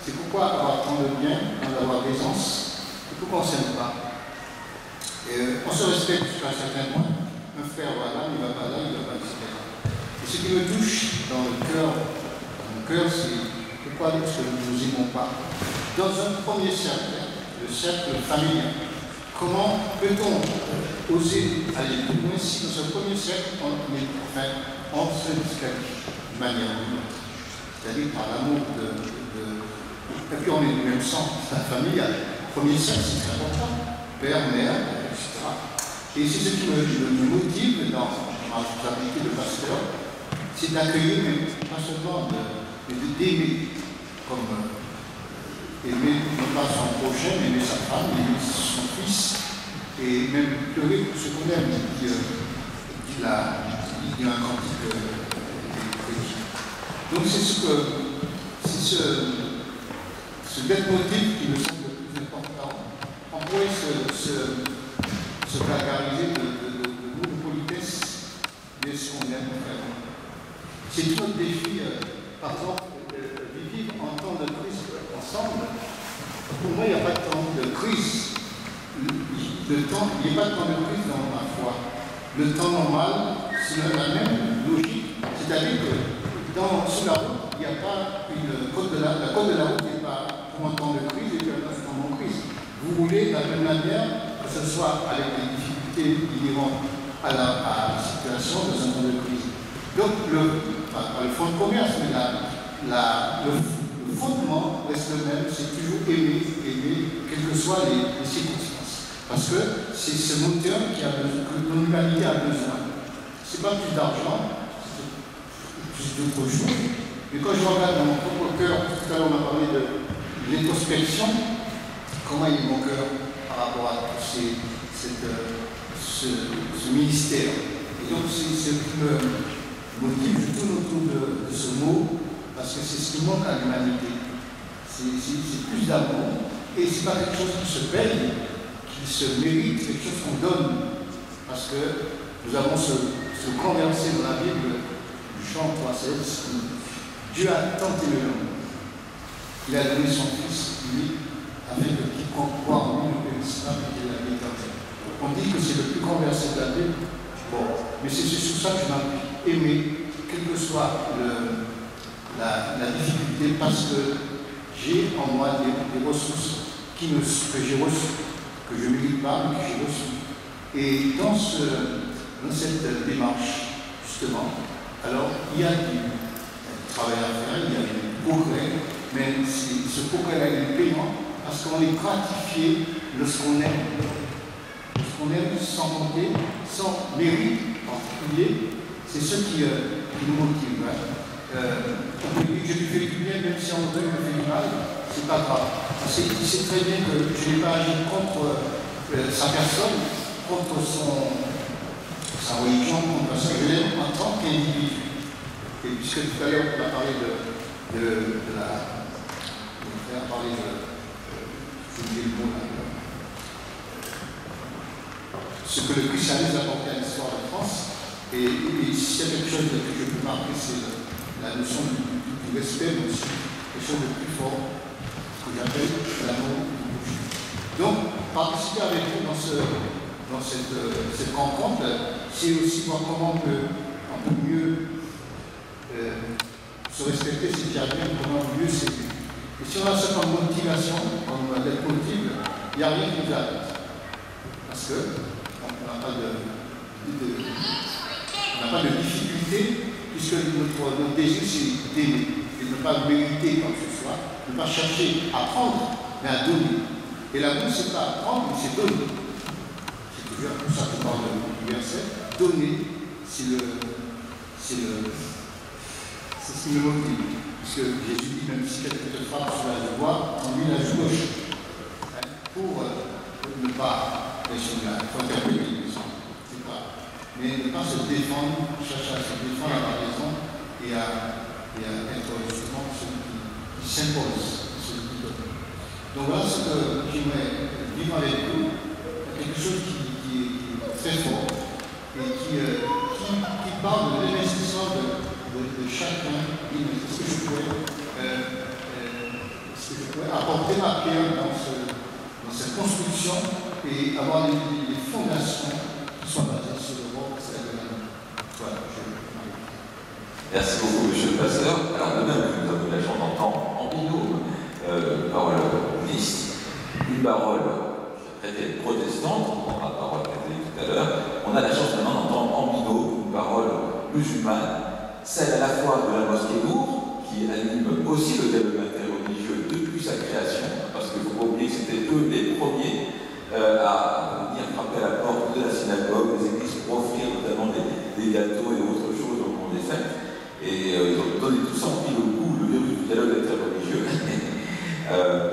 c'est pourquoi avoir tant de bien, avoir d'aisance, et pourquoi on ne s'aime pas. On se respecte jusqu'à un certain point. Un frère va là, il ne va pas là, il ne va pas, etc. Et ce qui me touche dans le cœur, c'est pourquoi est-ce que nous ne nous aimons pas. Dans un premier cercle, le cercle familial, comment peut-on oser aller plus loin si dans ce premier cercle, on se disqualifie de manière ou d'une autre, c'est-à-dire par l'amour et puis on est du même sang, c'est la famille. Le premier cercle, c'est très important. Père, mère, etc. Et c'est ce qui me motive dans ma responsabilité de pasteur, c'est d'accueillir, mais pas seulement d'aimer, comme aimer non pas son prochain, mais aimer sa femme, aimer son fils, et même pleurer pour ce qu'on aime, dit un cantique chrétien. Donc c'est ce leitmotiv qui me semble le plus important. On pourrait se gargariser de mots de politesse, mais ce qu'on aime vraiment. C'est tout notre défi, par exemple, vivre en temps de crise ensemble. Pour moi, il n'y a pas de temps de crise. Il n'y a pas de temps de crise dans ma foi. Le temps normal, c'est la même logique. C'est-à-dire que sur la route, il n'y a pas une côte de la côte de la route n'est pas pour un temps de crise et puis un temps de crise. Vous roulez de la même manière, que ce soit avec des difficultés inhérentes à la situation dans un temps de crise. Donc, pas le fonds de commerce, mais le fondement reste le même, c'est toujours aimer, quelles que soient les circonstances. Parce que c'est ce moteur que l'humanité a besoin. Ce n'est pas plus d'argent, c'est d'autres choses. Mais quand je regarde dans mon propre cœur, tout à l'heure on a parlé de l'introspection, comment est mon cœur par rapport à tout ce ministère. Et donc c'est ce qui me motive, je tourne autour de ce mot, parce que c'est ce qui manque à l'humanité. C'est plus d'amour, et ce n'est pas quelque chose qui se paye, qui se mérite, quelque chose qu'on donne. Parce que nous avons ce grand verset dans la Bible, du chant 3:16, Dieu a tant aimé le monde. Il a donné son Fils unique, afin que quiconque croit en lui ne périsse pas, mais qu'il ait la vie éternelle. On dit que c'est le plus grand verset de la Bible. Bon, mais c'est sur ça que je m'appuie. Aimer, quelle que soit la difficulté, parce que j'ai en moi des ressources que j'ai reçues, que je ne mérite pas, mais que j'ai reçues. Et dans cette démarche, justement, alors il y a du travail à faire, il y a du progrès, mais ce progrès-là est payant parce qu'on est gratifié lorsqu'on aime. Lorsqu'on aime sans compter, sans mérite en particulier, c'est ce qui nous motive. On peut dire que je lui fais du bien, même si on veut me faire du mal, c'est pas grave. Il sait très bien que je n'ai pas agi contre sa personne, contre sa religion, contre sa je en tant qu'individu. Et puisque tout à l'heure on a parlé ce que le christianisme a apporté à l'histoire de France, et s'il y a quelque chose que je peux marquer, c'est la notion du respect, mais aussi quelque chose de plus fort, ce que j'appelle l'amour du bouche. Donc, participer avec vous dans cette rencontre, c'est aussi voir comment on peut mieux se respecter, c'est déjà bien, comment mieux s'aimer. Et si on a cette motivation, comme d'être motive, il n'y a rien qui nous arrête. Parce qu'on n'a pas de difficulté, puisque notre désir, c'est d'aimer, et de ne pas mériter quoi que ce soit, de ne pas chercher à prendre, mais à donner. Et l'amour, c'est pas prendre, mais c'est donner. C'est toujours pour ça qu'on parle du verset. Donner, c'est ce qui me motive. Puisque Jésus dit, même si quelqu'un te frappe sur la joue droite, en lui la joue gauche. Pour ne pas il faut intervenir, c'est pas. Mais ne pas se défendre, chercher à se défendre, à avoir raison et à être justement celui qui s'impose, celui qui donne. Donc voilà ce que j'aimerais vivre avec vous, quelque chose qui est très fort et qui parle de l'investissement de chacun. Est-ce que je pourrais apporter ma pierre dans cette construction et avoir des fondations qui soient basées sur le rôle de l'amour. Voilà, merci beaucoup, monsieur le pasteur. Alors, de même que nous avons eu la chance d'entendre en binôme une parole communiste, une parole chrétienne protestante, on entendra la parole catholique tout à l'heure, on a la chance maintenant d'entendre en binôme une parole musulmane, celle à la fois de la mosquée Nour, qui anime aussi le dialogue interreligieux depuis sa création, parce qu'il ne faut pas oublier que c'était eux les premiers à venir frapper à la porte de la synagogue, des églises pour offrir notamment des gâteaux et autres choses au moment des fêtes. Et ils ont donné tout ça en pile au goût, le virus du dialogue interreligieux.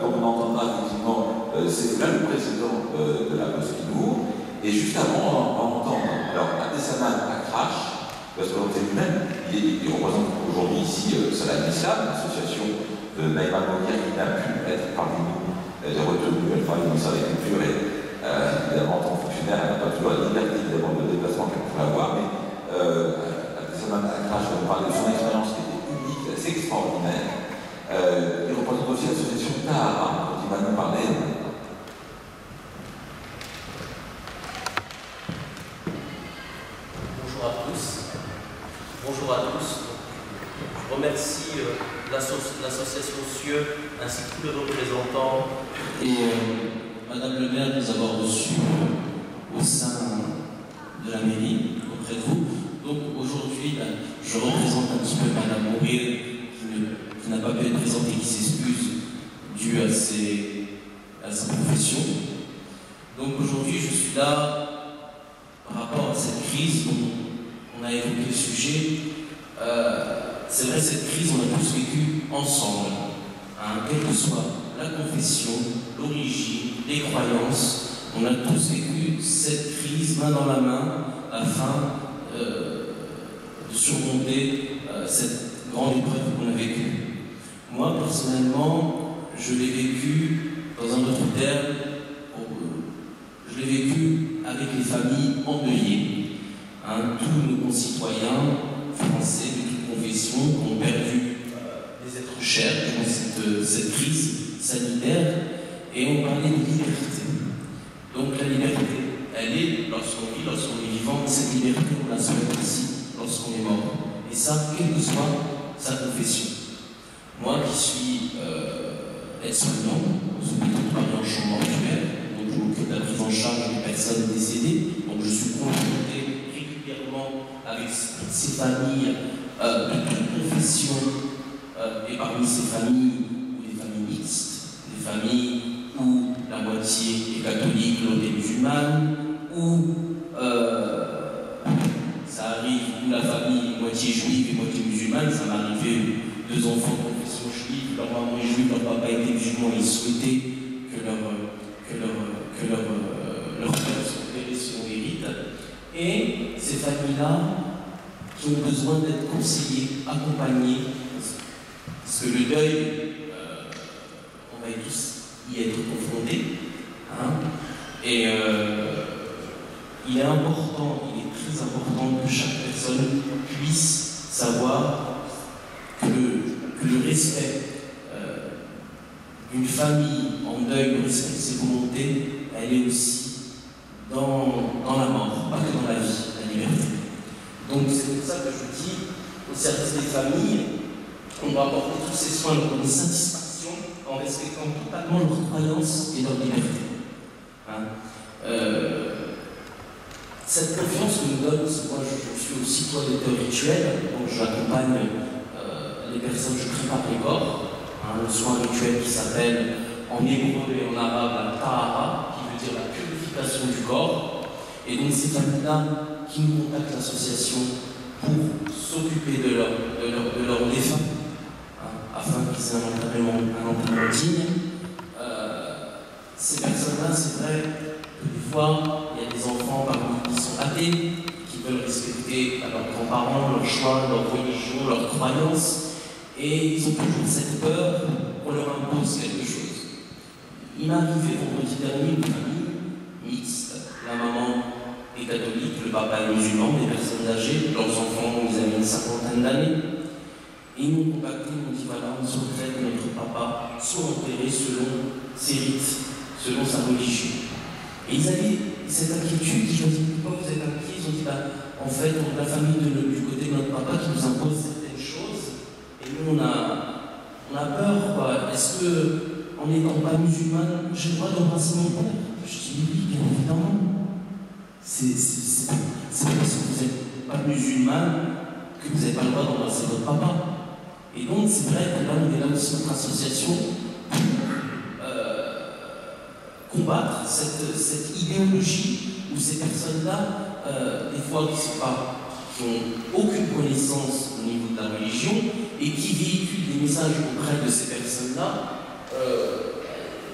Donc on entendra effectivement, c'est là le président de la mosquée Nour. Et juste avant, on va entendre Abdessaman Akrache, parce que lui-même, il représente aujourd'hui ici Salam Islam, l'association de Naïma Moguer qui n'a pu être parmi nous de retenu. Elle travaille dans sa culture et évidemment, en tant que fonctionnaire, elle n'a pas toujours la liberté évidemment de déplacement qu'elle pourrait avoir, mais Abdessaman Akrache va nous parler de son expérience qui était unique, assez extraordinaire. Il représente aussi l'association Tahara, dont il va nous parler. Bonjour à tous. Je remercie l'association CIEU ainsi que tous les représentants et Madame le maire de nous avoir reçus au sein de la mairie, auprès de vous. Donc aujourd'hui, je représente un petit peu Madame Mourir qui n'a pas pu être présentée, qui s'excuse dû à sa profession. Donc aujourd'hui, je suis là par rapport à cette crise dont on a évoqué le sujet. C'est vrai, cette crise, on a tous vécu ensemble, hein, quelle que soit la confession, l'origine, les croyances, on a tous vécu cette crise main dans la main afin de surmonter cette grande épreuve qu'on a vécue. Moi, personnellement, je l'ai vécu dans un autre terme, je l'ai vécu avec les familles endeuillées. Hein, tous nos concitoyens français de toute confession ont perdu des êtres chers dans cette crise sanitaire et on parlait de liberté. Donc la liberté, elle est lorsqu'on vit, lorsqu'on est vivant, cette liberté on la souhaite aussi lorsqu'on est mort. Et ça, quelle que soit sa confession. Moi qui suis aide-soignant aux hôpitaux de Paris en chambre mortuaire, donc je m'occupe de la prise en charge des personnes décédées, donc je suis confronté régulièrement avec ces familles de toute confession, et parmi ces familles, ou des familles mixtes, des familles où la moitié est catholique, l'autre est musulmane, où ça arrive, où la famille est moitié juive et moitié musulmane. Ça m'est arrivé, 2 enfants de confession juive, leur maman est juive, leur papa était musulman, et ils souhaitaient que leur père soit guérite. Et ces familles-là qui ont besoin d'être conseillées, accompagnées, parce que le deuil, on va tous y être confrontés, hein, et il est important, il est très important que chaque personne puisse savoir respect d'une famille en deuil, le respect de ses volontés, elle est aussi dans la mort, pas que dans la vie, la liberté. Donc c'est pour ça que je dis, au service des familles, on doit apporter tous ces soins de satisfaction en respectant totalement leurs croyances et leur liberté. Cette confiance que nous donne, moi je suis aussi toiletteur rituel, donc j'accompagne les personnes, je prépare les corps, le soin rituel qui s'appelle en hébreu et en arabe la tahara, qui veut dire la purification du corps. Et donc ces familles-là qui nous contactent l'association pour s'occuper de leur défunt, afin qu'ils aient un enterrement digne. Ces personnes-là, c'est vrai que des fois, il y a des enfants parmi qui sont athées, qui veulent respecter leurs grands-parents, leurs choix, leur religion, leurs croyances, et ils ont toujours cette peur qu'on leur impose quelque chose. Il m'est arrivé vendredi dernier une famille mixte. La maman est catholique, le papa est musulman, des personnes âgées, leurs enfants, ils avaient une cinquantaine d'années. Et ils m'ont contacté, ils m'ont dit voilà, on souhaiterait que notre papa soit enterré selon ses rites, selon sa religion. Et ils avaient cette inquiétude, je me dis pourquoi vous êtes inquiets? Ils ont dit en fait, on a la famille du côté de notre papa qui nous impose certaines choses, et nous on a peur, quoi. Est-ce que, en n'étant pas musulmane, j'ai le droit d'embrasser mon père? Je dis oui, bien évidemment. C'est parce que vous n'êtes pas musulmane que vous n'avez pas le droit d'embrasser votre papa. Et donc, c'est vrai que là, on est là aussi, notre association, combattre cette idéologie où ces personnes-là, des fois, qui n'ont aucune connaissance au niveau de la religion et qui véhiculent des messages auprès de ces personnes-là,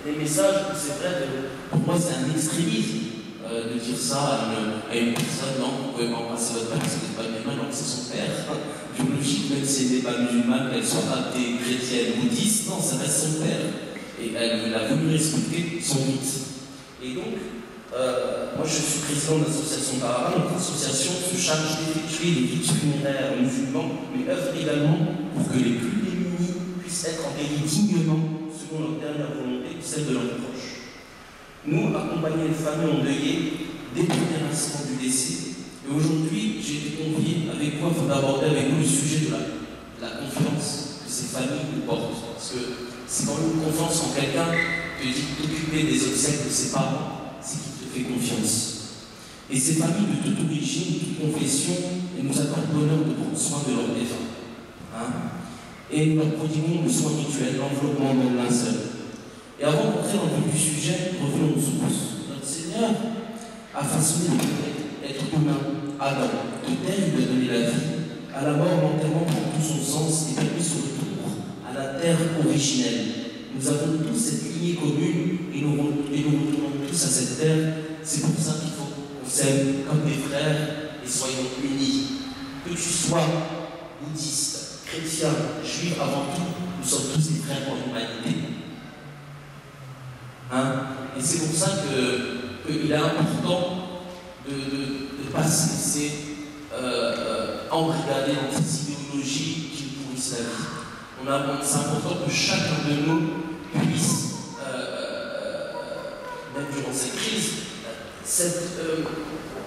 des messages où c'est vrai, pour moi, c'est un extrémisme de dire ça à une personne, non, vous pouvez pas embrasser votre père parce que c'est pas musulman, non, c'est son père. Biologique, même si elle n'est pas musulmane, qu'elle soit athée, chrétienne, bouddhiste, non, ça reste son père. Et elle a voulu respecter son rite. Et donc, moi je suis président de l'association Tahara. Notre association se charge d'effectuer les rites funéraires musulmans, mais œuvre également pour que les plus démunis puissent être enterrés dignement, selon leur dernière volonté, celle de leurs proches. Nous accompagnons les familles endeuillées dès le premier instant du décès. Et aujourd'hui, j'ai été convié avec moi pour aborder avec vous le sujet de la confiance que ces familles nous portent. Parce que c'est quand même une confiance en quelqu'un qui te dit d'occuper des obsèques de ses parents, c'est qu'il te fait confiance. Et ces familles de toute origine, de toute confession, nous accordent l'honneur de prendre soin de leurs défunts. Et nous leur prodiguons le soin rituel, l'enveloppement dans le linceul. Et avant d'entrer dans le vif du sujet, revenons aux sources. Notre Seigneur a façonné l'être humain, Adam, de terre il lui a donné la vie. À la mort, l'enterrement prend tout son sens et permet son retour à la terre originelle. Nous avons tous cette lignée commune et nous retournons tous à cette terre. C'est pour ça qu'il faut qu'on s'aime comme des frères et soyons unis. Que tu sois bouddhiste, chrétien, juif, avant tout, nous sommes tous des frères en humanité. Et c'est pour ça qu'il est important de ne pas se laisser embrigader dans ces idéologies qui nous pourrissent la vie. C'est important que chacun de nous puisse, même durant cette crise,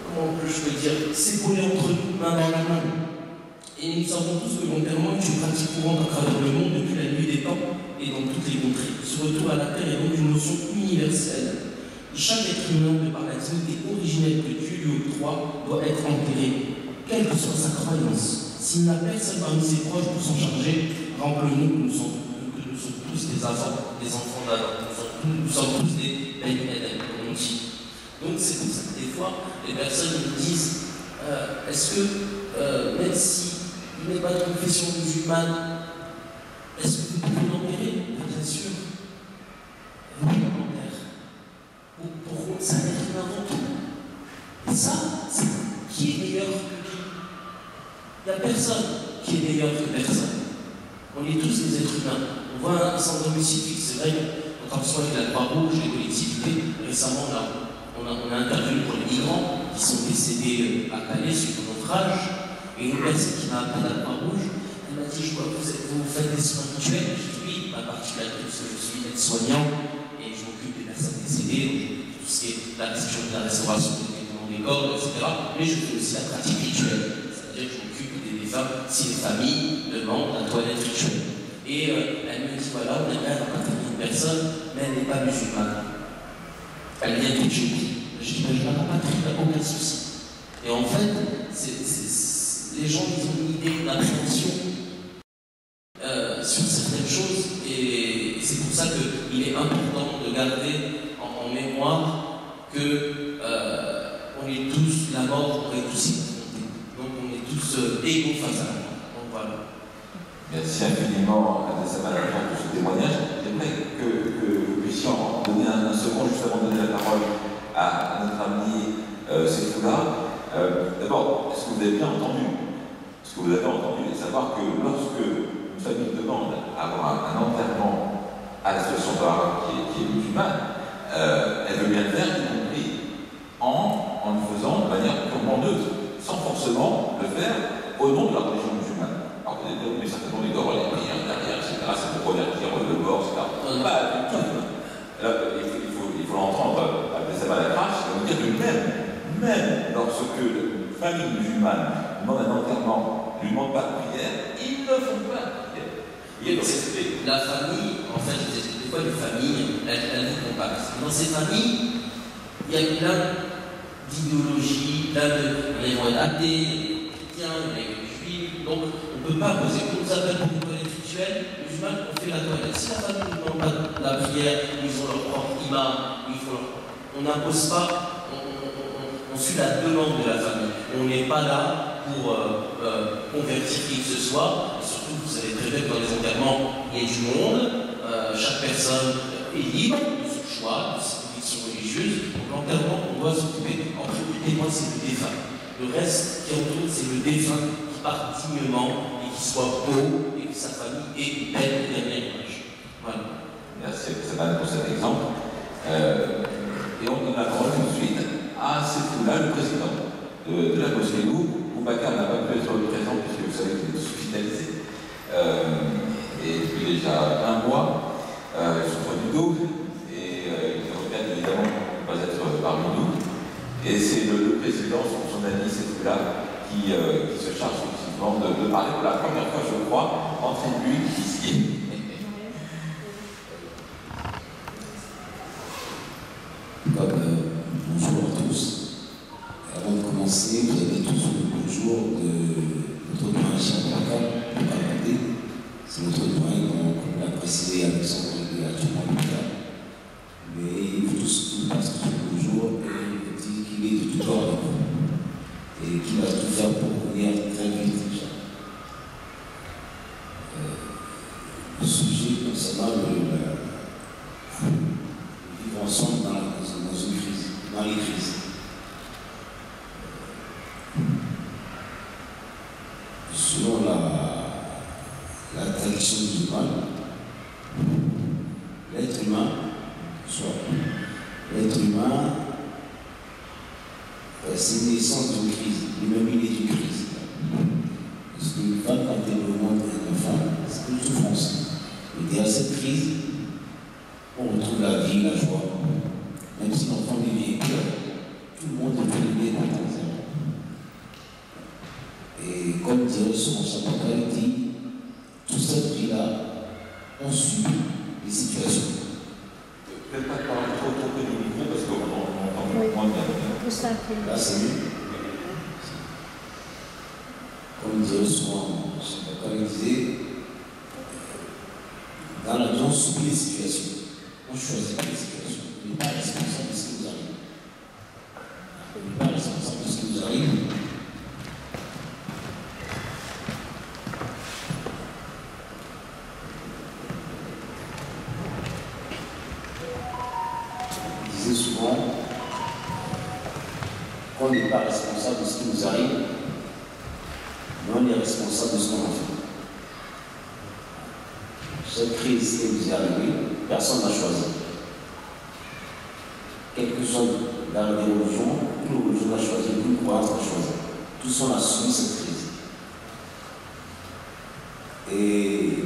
comment je peux dire, s'épauler entre nous, main dans la main. Et nous savons tous que l'enterrement est une pratique courante à travers le monde depuis la nuit des temps et dans toutes les contrées. Ce retour à la terre est donc une notion universelle. Chaque être humain, de par la dignité originelle que Dieu lui octroie, doit être enterré, quelle que soit sa croyance. S'il n'a personne parmi ses proches pour s'en charger, rappelons-nous que nous sommes tous des enfants d'Adam. Nous sommes tous des Ben Eden, comme on dit. Donc c'est pour ça que des fois, les personnes nous disent est-ce que, même si il n'est pas de confession musulmane, est-ce que vous pouvez l'enterrer? Bien sûr. Oui, on l'enterre. Pourquoi? C'est un être humain avant tout. Et ça, c'est qui est meilleur que qui? Il n'y a personne qui est meilleur que personne. On est tous des êtres humains. On voit un syndrome scientifique, c'est vrai, on travaille avec la Croix-Rouge, les collectivités. Récemment, on a intervenu pour les migrants qui sont décédés à Calais suite au naufrage. Et une personne qui m'a appelé à la Croix-Rouge, Elle m'a dit, je vois que vous faites des soins rituels. Je dis oui, ma particularité, parce que je suis aide-soignant et je m'occupe des personnes décédées, tout ce qui est la question de la restauration des corps, etc. Mais je fais aussi la pratique rituelle. C'est-à-dire que je m'occupe des femmes si les familles demandent la toilette rituelle. Et elle me dit, voilà, on aimerait rencontrer une personne, mais elle n'est pas musulmane. Elle vient d'Éthiopie. Je dis, je ne l'ai pas pris, il n'y a aucun souci. Et en fait, les gens ils ont une idée d'appréhension sur certaines choses, et c'est pour ça qu'il est important de garder en mémoire que on est tous, la mort, on est tous identités. Donc on est tous égaux face à la mort. Donc voilà. Merci infiniment à Abdessamad pour ce témoignage. J'aimerais que vous puissiez en donner un second, juste avant de donner la parole à notre ami Seyfoula. D'abord, est-ce que vous avez bien entendu? Ce que vous avez entendu, c'est savoir que lorsque une famille demande à avoir un enterrement à l'association d'Arabe qui est musulmane, elle veut bien le faire, y compris en le faisant de manière purement neutre, sans forcément le faire au nom de la religion musulmane. Alors vous allez dire, mais certainement il doit y avoir les prières derrière, etc. C'est pour convertir le mort, etc. Pas du tout. Alors, il faut l'entendre à Abdessamad Akrache, ça veut dire que même lorsque une famille musulmane demande un enterrement, ne lui demande pas de prière, ils ne font pas de prière. Il y a le respect. La famille, en fait, des fois les familles, elles nous compactent. Dans ces familles, il y a plein d'idéologies, ils vont être athées, chrétiens, juifs, donc on ne peut pas poser. On nous appelle pour une toilette rituelle, les musulmans, on fait la toilette. Si la famille ne demande pas la prière, ils ont leur propre imam, on n'impose pas, on suit la demande de la famille. On n'est pas là pour convertir qui que ce soit. Et surtout, vous savez très bien que dans les enterrements, il y a du monde, chaque personne est libre de son choix, de ses convictions religieuses. Donc l'enterrement, on doit s'occuper. En priorité, moi, c'est le défunt. Le reste qui entoure, c'est le défunt qui part dignement et qui soit beau et que sa famille ait une belle dernière image. Voilà. Merci pour cet exemple. Et on donne la parole tout de suite à Seyfoula, le président de la mosquée Lourdes. Boubacar n'a pas pu être présent puisque vous savez qu'il est hospitalisé. Et depuis déjà un mois, il souffre du dos et il regrette évidemment de ne pas être parmi nous. Et c'est le président, son ami Seyfoula, qui se charge effectivement de parler pour la première fois, je crois, en tribune ici. Bonjour à tous. Avant de commencer, vous avez tous le bonjour de notre doyen Chambaka pour raconter. C'est notre doyen, comme l'a précisé Alexandre et actuellement plus tard. Mais vous tous passez tous le bonjour et il dit qu'il est de tout temps avec vous. Et qu'il va tout faire pour venir très vite. Le sujet concernant le vivre ensemble dans une crise, dans les crises. Selon la tradition musulmane, l'être humain, c'est une naissance d'une crise, lui-même il est d'une crise. Parce qu'une femme, quand elle demande un enfant, c'est une souffrance. Et derrière cette crise, on retrouve la vie, la joie. Même si l'enfant devient pur, tout le monde est privé dans le zéro. Et comme dirait son chapitre, il dit, toute cette vie-là, on subit des situations. Peut-être pas parler trop près du micro parce qu'on entend moins bien. Là, c'est mieux. Comme dirait son chapitre, il disait, dans la vie, on subit les situations. On choisit pas les situations. On n'est pas responsable de ce qui nous arrive. On n'est pas responsable de ce qui nous arrive. On disait souvent qu'on n'est pas responsable de ce qui nous arrive, mais on est responsable de ce qu'on en fait. Cette crise qui nous est arrivée, personne n'a choisi. Quelle que soit la religion, toute religion a choisi, toute croyance a choisi. Tous on a subi cette crise. Et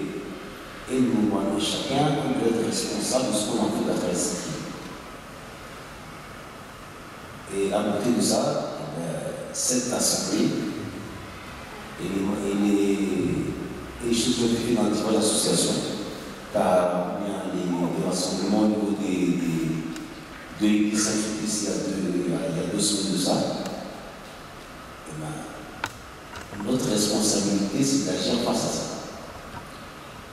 nous, chacun, on doit être responsable de ce qu'on a fait à travers cette crise. Et à côté de ça, cette assemblée et les choses qui ont été faites dans différentes associations, car il y a des rassemblements au niveau de l'Église Saint-Sulpice il y a 2 semaines de ça. Notre responsabilité, c'est d'agir face à ça.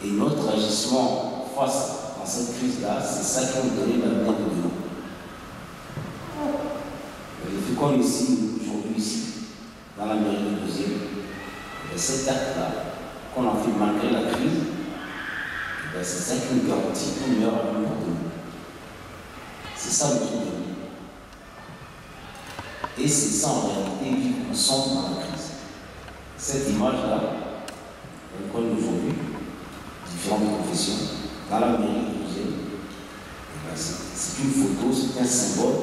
Et notre agissement face à cette crise-là, c'est ça qui nous donne l'avenir de demain. Le fait qu'on est ici, aujourd'hui, ici, dans la mairie de 2e, cet acte-là, qu'on a fait malgré la crise, c'est ça qui nous garantit un meilleur avenir pour nous. C'est ça notre devenir. Et c'est ça en réalité vivre ensemble dans la crise. Cette image-là, on connaît aujourd'hui, différentes confessions, dans la mairie de 2e, c'est une photo, c'est un symbole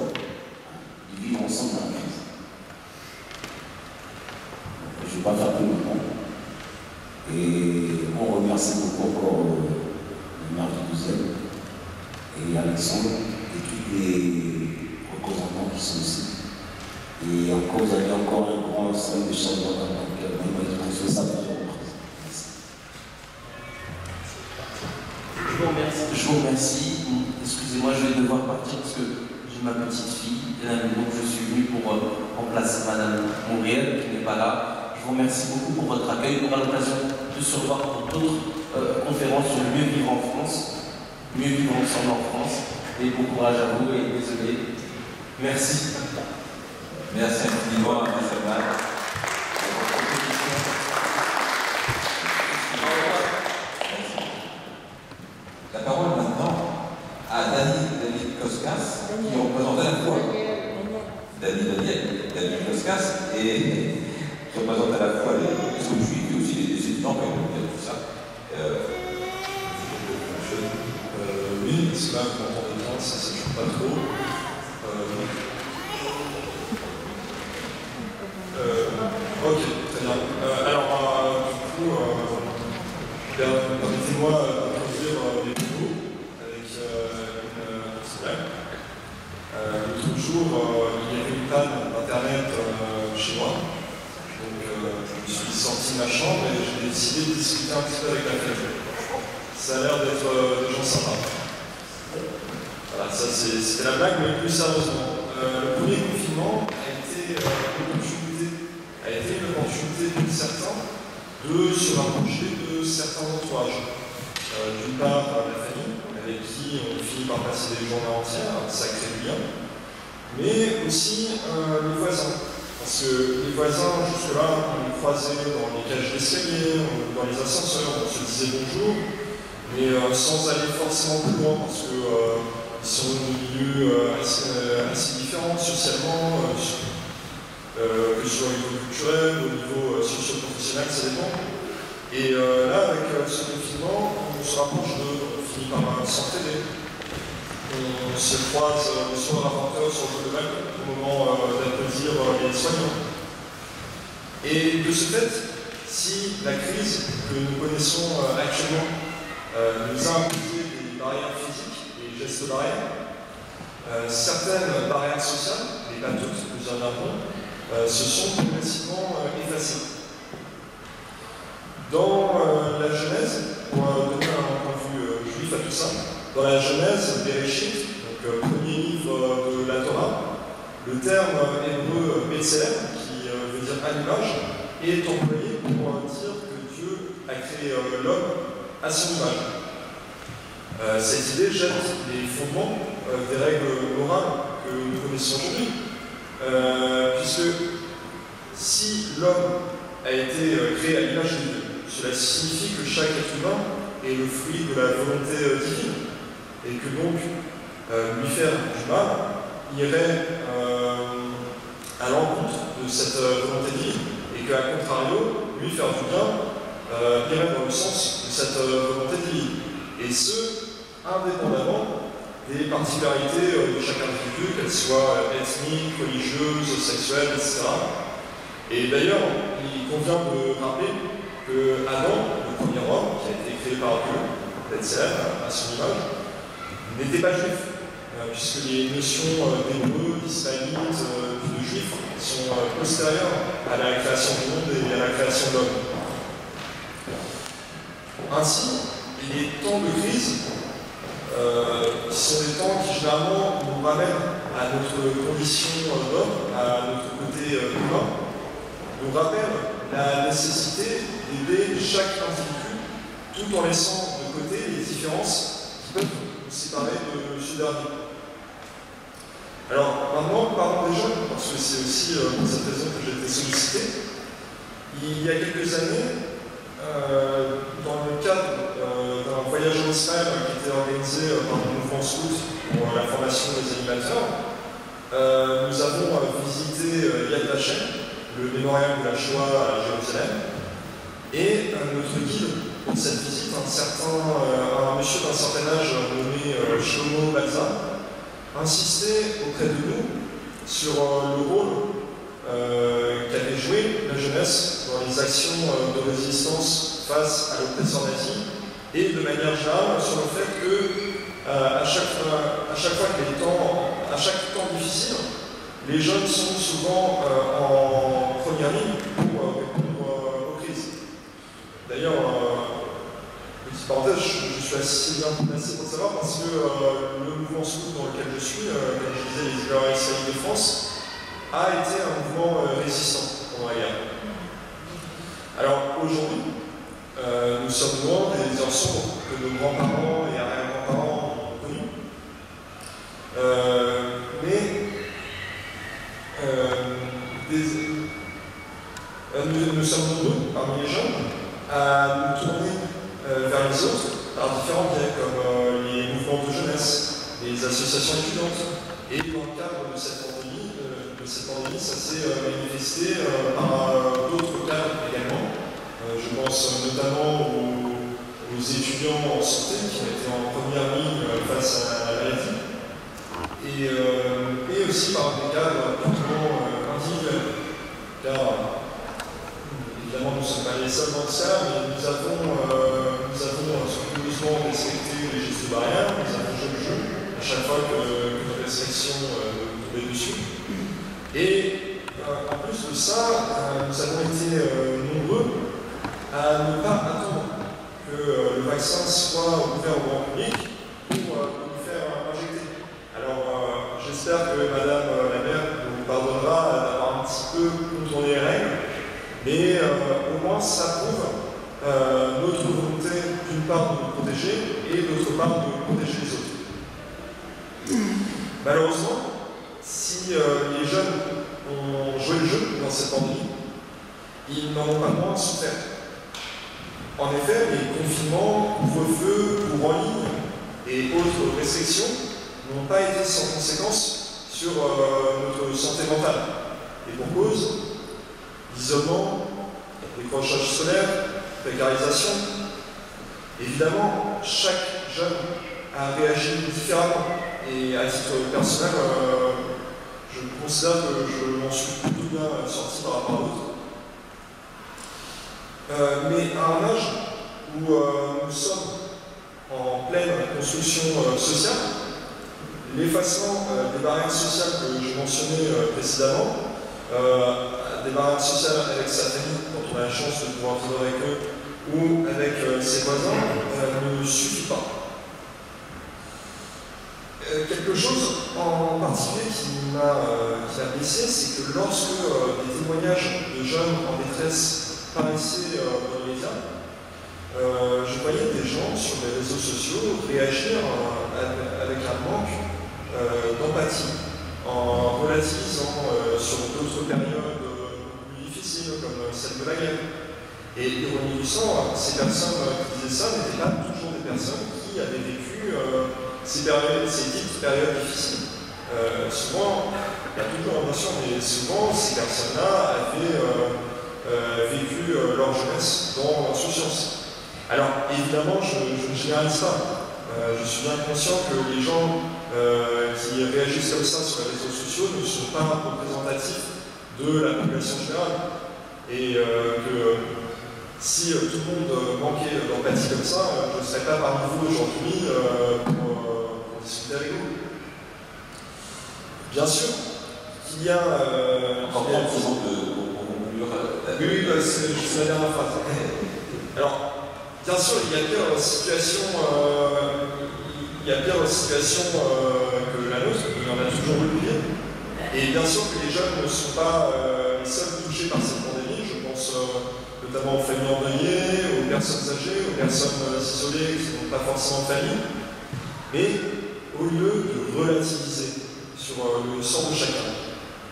de vivre ensemble dans la crise. Je ne vais pas faire plus longtemps. Et on remercie beaucoup encore le maire du 2e et Alexandre et tous les représentants qui sont ici. Et encore, vous avez encore un grand salut de chef d'ordre. Donc, ça Je vous remercie. Excusez-moi, je vais devoir partir parce que j'ai ma petite fille. Donc je suis venu pour remplacer Madame Montréal qui n'est pas là. Je vous remercie beaucoup pour votre accueil. On aura l'occasion de se revoir pour d'autres conférences sur le mieux vivre en France, mieux vivre ensemble en France. Et bon courage à vous et désolé. Merci. Merci infiniment à Benjamin. La parole maintenant à David Koskas, qui représente à la fois David Koskas, et qui représente à la fois les sous-juifs et aussi les étudiants qui ont fait tout ça. Oui, c'est là qu'on entend des temps, ça ne joue pas trop. Ok, très bien. Alors, du coup, permettez-moi d'introduire les nouveaux avec une semaine. L'autre jour, il y avait une panne d'Internet chez moi. Donc, je suis sorti de ma chambre et j'ai décidé de discuter un petit peu avec la famille. Ça a l'air d'être des gens sympas. Voilà, ça c'était la blague, mais plus sérieusement. Le premier confinement a été une opportunité pour certains de se rapprocher de certains entourages. D'une part, la famille, avec qui on finit par passer des journées entières, ça crée du lien, mais aussi les voisins. Parce que les voisins, jusque-là, on les croisait dans les cages d'escalier, dans les ascenseurs, on se disait bonjour, mais sans aller forcément plus loin, parce que ils sont dans des milieux assez différents socialement, que ce soit au niveau culturel, au niveau socio-professionnel, ça dépend. Et là, avec ce confinement, on se rapproche on finit par s'entraider. On se croise sur le rapporteur, sur le jeu de balle, au moment d'applaudir les soignants. Et de ce fait, si la crise que nous connaissons actuellement nous a imposé des barrières physiques, des gestes barrières, certaines barrières sociales, et pas toutes, nous y reviendrons, se sont progressivement effacées. Dans la Genèse, pour donner un point de vue juif à tout ça, dans la Genèse, Bereshit, donc premier livre de la Torah, le terme hébreu Betzelem, qui veut dire à l'image, est employé pour dire que Dieu a créé l'homme à son image. Cette idée jette les fondements des règles morales que nous connaissons aujourd'hui, puisque si l'homme a été créé à l'image de Dieu, cela signifie que chaque être humain est le fruit de la volonté divine, et que donc lui faire du mal irait à l'encontre de cette volonté divine, et qu'à contrario, lui faire du bien irait dans le sens de cette volonté divine. Et ce, indépendamment des particularités de chaque individu, qu'elles soient ethniques, religieuses, sexuelles, etc. Et d'ailleurs, il convient de rappeler que Adam, le premier homme, qui a été créé par Dieu, peut-être célèbre à son image, n'était pas juif, puisque les notions d'hébreu, d'israélite, de juif sont postérieures à la création du monde et à la création de l'homme. Ainsi, les temps de crise sont des temps qui généralement nous ramènent à notre condition d'homme, à notre côté humain, nous rappellent la nécessité d'aider chaque individu tout en laissant de côté les différences qui peuvent nous séparer de ce dernier. Alors maintenant, parlons des jeunes, parce que c'est aussi pour cette raison que j'ai été sollicité. Il y a quelques années, dans le cadre d'un voyage en Israël qui était organisé par le mouvement Scout pour la formation des animateurs, nous avons visité Yad Vashem, le mémorial de la Shoah à Jérusalem, et notre guide pour cette visite, un monsieur d'un certain âge nommé Shlomo Balza, insistait auprès de nous sur le rôle qu'avait joué la jeunesse dans les actions de résistance face à l'oppresseur nazi, et de manière générale sur le fait que à chaque temps difficile, les jeunes sont souvent en première ligne pour répondre aux crises. D'ailleurs, petite parenthèse, je suis assez bien placé pour savoir parce que le mouvement Scout dans lequel je suis, comme je disais, les Éclaireurs israéliens de France, a été un mouvement résistant pendant la guerre. Alors aujourd'hui, nous sommes loin des heures sombres que nos grands-parents et arrière-grands-parents ont connues. Nous sommes nombreux parmi les jeunes à nous tourner vers les autres par différents biais comme les mouvements de jeunesse, les associations étudiantes. Et dans le cadre de cette pandémie, ça s'est manifesté par d'autres cadres également. Je pense notamment aux étudiants en santé qui ont été en première ligne face à la maladie, et aussi par des cadres purement individuels. Car évidemment, nous ne sommes pas les seuls dans ça, mais nous avons scrupuleusement respecté les gestes barrières, nous avons joué le jeu à chaque fois qu'une restriction nous tombait dessus. Et en plus de ça, nous avons été nombreux à ne pas attendre que le vaccin soit ouvert au grand public pour nous faire injecter. Alors j'espère que Madame la maire nous pardonnera d'avoir un petit peu contourné les règles, mais au moins ça prouve notre volonté d'une part de nous protéger et d'autre part de protéger les autres. Malheureusement, si les jeunes ont joué le jeu dans cette pandémie, ils n'en ont pas moins souffert. En effet, les confinements, couvre-feu, cours en ligne et autres restrictions n'ont pas été sans conséquence sur notre santé mentale. Et pour cause, l'isolement, décrochage scolaire, précarisation. Évidemment, chaque jeune a réagi différemment. Et à titre personnel, je considère que je m'en suis plutôt bien sorti par rapport à d'autres. Mais à un âge où nous sommes en pleine construction sociale, l'effacement des barrières sociales que je mentionnais précédemment, des barrières sociales avec sa famille, quand on a la chance de pouvoir vivre avec eux, ou avec ses voisins, ne suffit pas. Quelque chose en particulier qui m'a blessé, c'est que lorsque des témoignages de jeunes en détresse paraissaient dans les médias, je voyais des gens sur les réseaux sociaux réagir avec un manque d'empathie, en relativisant sur d'autres périodes plus difficiles, comme celle de la guerre. Et ironie du sort, ces personnes qui disaient ça n'étaient pas toujours des personnes qui avaient vécu ces dites périodes difficiles. Souvent, il y a toujours bien sûr, mais souvent ces personnes-là avaient vécu leur jeunesse dans l'insouciance. Alors évidemment, je ne généralise pas. Je suis bien conscient que les gens qui réagissent comme ça sur les réseaux sociaux ne sont pas représentatifs de la population générale. Et que Si tout le monde manquait d'empathie comme ça, je ne serais pas parmi vous aujourd'hui pour discuter avec vous. Bien sûr qu'il y a... Encore 30 secondes pour conclure. Oui, c'est la dernière phrase. Alors, bien sûr, il y a pire situation, que la nôtre, il y en a toujours eu pire. Et bien sûr que les jeunes ne sont pas les seuls touchés par cette pandémie. Je pense notamment aux familles endeuillées, aux personnes âgées, aux personnes isolées qui n'ont pas forcément de famille. Mais au lieu de relativiser sur le sort de chacun,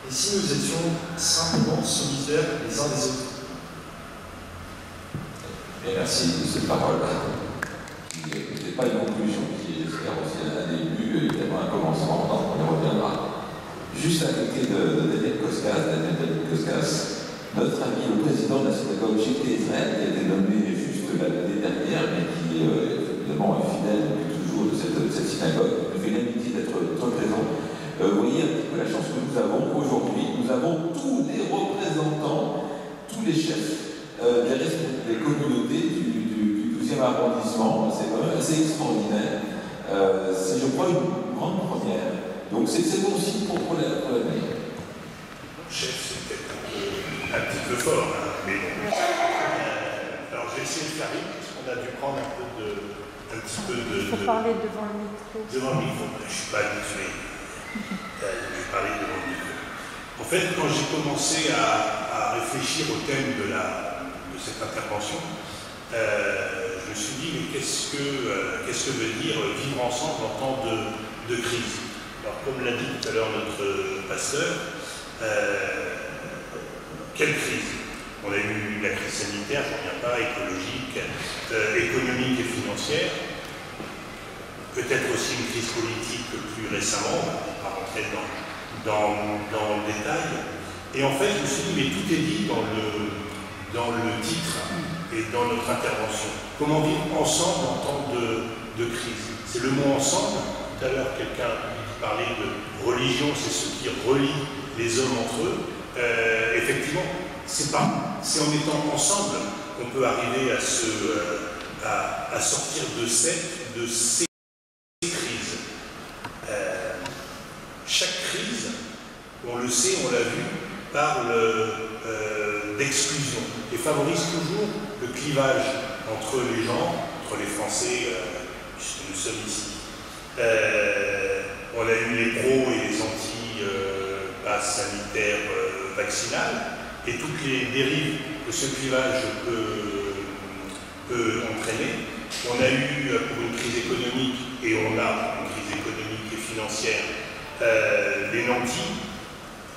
et si nous étions simplement solidaires les uns des autres? Et merci de cette parole qui n'était pas une conclusion, qui est, j'espère, aussi un début, évidemment un commencement, on y reviendra. Juste à côté de Daniel Koskas, notre ami le président de la synagogue Shifté Israël, qui a été nommé juste l'année dernière, mais qui évidemment est fidèle depuis toujours de cette synagogue, nous fait l'amitié d'être présent. Vous voyez un petit peu la chance que nous avons aujourd'hui. Nous avons tous les représentants, tous les chefs des communautés du 12e arrondissement. C'est quand même assez extraordinaire. C'est, je crois, une grande première. Donc c'est bon aussi pour l'avenir. Chef, c'est peut-être un petit peu fort, hein, mais bon. Alors je vais essayer de faire vite, parce qu'on a dû prendre un petit peu de... Il faut parler devant le micro. Devant le micro, je ne suis pas habitué. Je vais parler devant le micro. En fait, quand j'ai commencé à réfléchir au thème de cette intervention, je me suis dit, mais qu'est-ce que veut dire vivre ensemble en temps de crise? Alors, comme l'a dit tout à l'heure notre pasteur, quelle crise? On a eu la crise sanitaire, je ne reviens pas, écologique, économique et financière. Peut-être aussi une crise politique plus récemment, on ne va pas rentrer dans le détail. Et en fait, je me suis dit, mais tout est dit dans le titre et dans notre intervention. Comment vivre ensemble en temps de crise? C'est le mot ensemble. Tout à l'heure, quelqu'un parlait de religion, c'est ce qui relie les hommes entre eux. Effectivement, c'est en étant ensemble qu'on peut arriver à sortir de ces crises. Chaque crise, on le sait, on l'a vu, parle d'exclusion et favorise toujours le clivage entre les gens, entre les Français, puisque nous sommes ici. On a eu les pros et les anti-passes sanitaires vaccinales et toutes les dérives que ce clivage peut entraîner. On a eu pour une crise économique, et on a une crise économique et financière, des nantis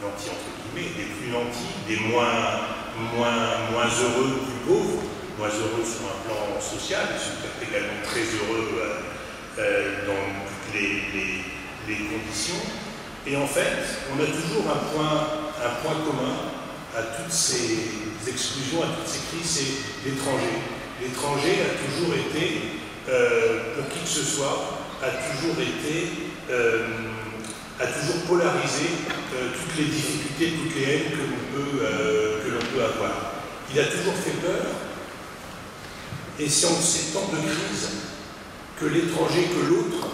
entre guillemets, des plus nantis, des moins heureux, plus pauvres, moins heureux sur un plan social, ils sont peut-être également très heureux dans toutes les conditions. Et en fait, on a toujours un point commun à toutes ces exclusions, à toutes ces crises, c'est l'étranger. L'étranger a toujours été, pour qui que ce soit, a toujours polarisé toutes les difficultés, toutes les haines que l'on peut avoir. Il a toujours fait peur, et c'est en ces temps de crise que l'étranger, que l'autre,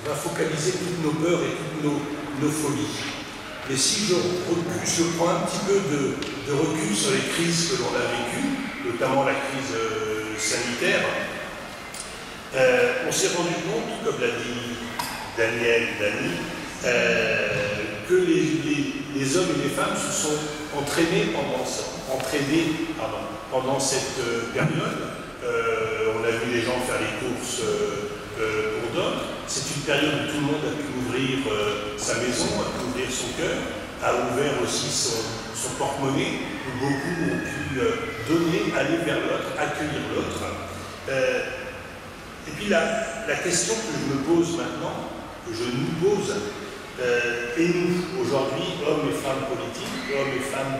va focaliser toutes nos peurs et toutes nos folies. Mais si je prends un petit peu de recul sur les crises que l'on a vécues, notamment la crise sanitaire, on s'est rendu compte, comme l'a dit Dani, que les hommes et les femmes se sont entraînés pendant cette période. On a vu les gens faire les courses pour d'autres. C'est une période où tout le monde a pu ouvrir sa maison, a pu ouvrir son cœur, a ouvert aussi son porte-monnaie, où beaucoup ont pu donner, aller vers l'autre, accueillir l'autre. Et puis la question que je me pose maintenant, que je nous pose, et nous, aujourd'hui, hommes et femmes politiques, hommes et femmes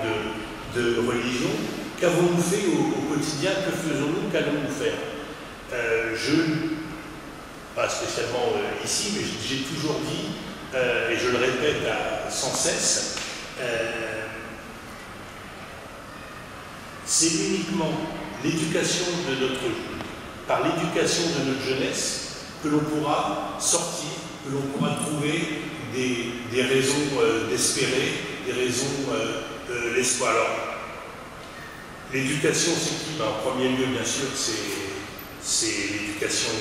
de religion, qu'avons-nous fait au quotidien? Que faisons-nous? Qu'allons-nous faire? Pas spécialement ici, mais j'ai toujours dit, et je le répète sans cesse, c'est uniquement l'éducation par l'éducation de notre jeunesse, que l'on pourra sortir, que l'on pourra trouver des raisons d'espérer, des raisons d'espoir. Alors, l'éducation, c'est qui? En premier lieu, bien sûr, c'est l'éducation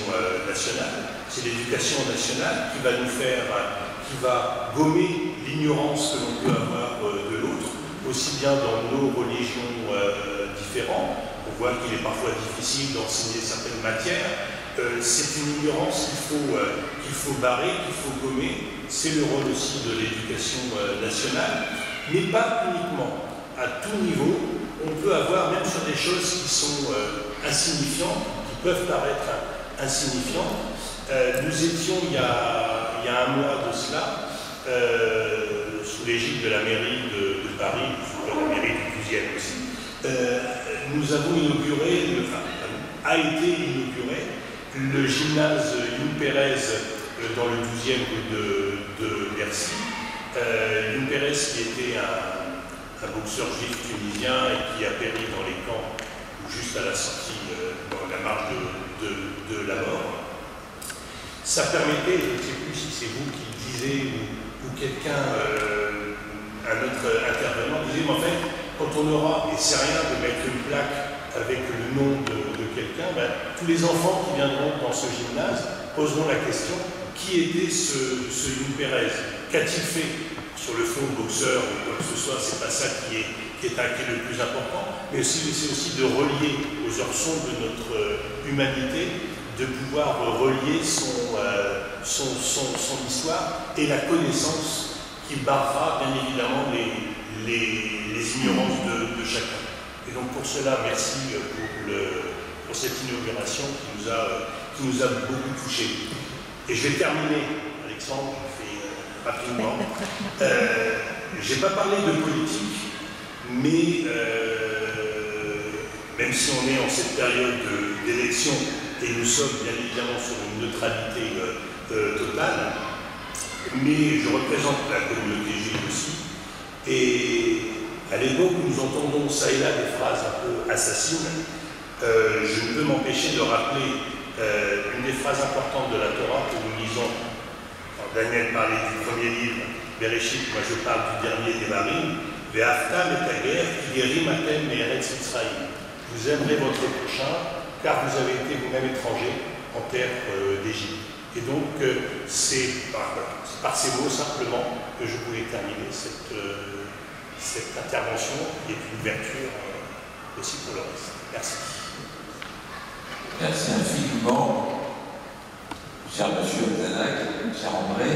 nationale. C'est l'éducation nationale qui va nous faire, qui va gommer l'ignorance que l'on peut avoir de l'autre, aussi bien dans nos religions différentes. On voit qu'il est parfois difficile d'enseigner certaines matières. C'est une ignorance qu'il faut barrer, qu'il faut gommer. C'est le rôle aussi de l'éducation nationale, mais pas uniquement. À tout niveau, on peut avoir, même sur des choses qui sont insignifiantes, qui peuvent paraître insignifiantes. Nous étions, il y a un mois de cela, sous l'égide de la mairie de Paris, sous la mairie du 12e aussi, nous avons inauguré, a été inauguré, le gymnase Youn Pérez dans le 12e de Bercy. Youn Pérez qui était un boxeur juif tunisien et qui a péri dans les camps, juste à la sortie, dans la marche de la mort. Ça permettait, je ne sais plus si c'est vous qui le disiez ou quelqu'un, un autre intervenant, disait, mais en fait, quand on aura, et c'est rien de mettre une plaque avec le nom de quelqu'un, ben, tous les enfants qui viendront dans ce gymnase poseront la question, qui était ce Youn Pérez? Qu'a-t-il fait sur le fond boxeur ou quoi que ce soit? C'est pas ça qui est le plus important, mais c'est aussi de relier aux heures sombres de notre humanité, de pouvoir relier son histoire et la connaissance qui barrera bien évidemment les ignorances de chacun. Et donc pour cela, merci pour cette inauguration qui nous a beaucoup touchés. Et je vais terminer, Alexandre, je fais rapidement. Je n'ai pas parlé de politique, mais même si on est en cette période d'élection, et nous sommes bien évidemment sur une neutralité totale, mais je représente la communauté juive aussi, et à l'époque où nous entendons ça et là des phrases un peu assassines, je ne peux m'empêcher de rappeler une des phrases importantes de la Torah que nous lisons. Quand Daniel parlait du premier livre, Bereshit, moi je parle du dernier Devarim, Ve'aftam et Tager, Kigerim Atem Me'eretz Mitzrayim. Vous aimerez votre prochain, car vous avez été vous-même étranger en terre d'Égypte. Et donc, c'est par ces mots simplement que je voulais terminer cette intervention qui est une ouverture aussi pour le reste. Merci. Merci infiniment, cher monsieur Zanak, cher André,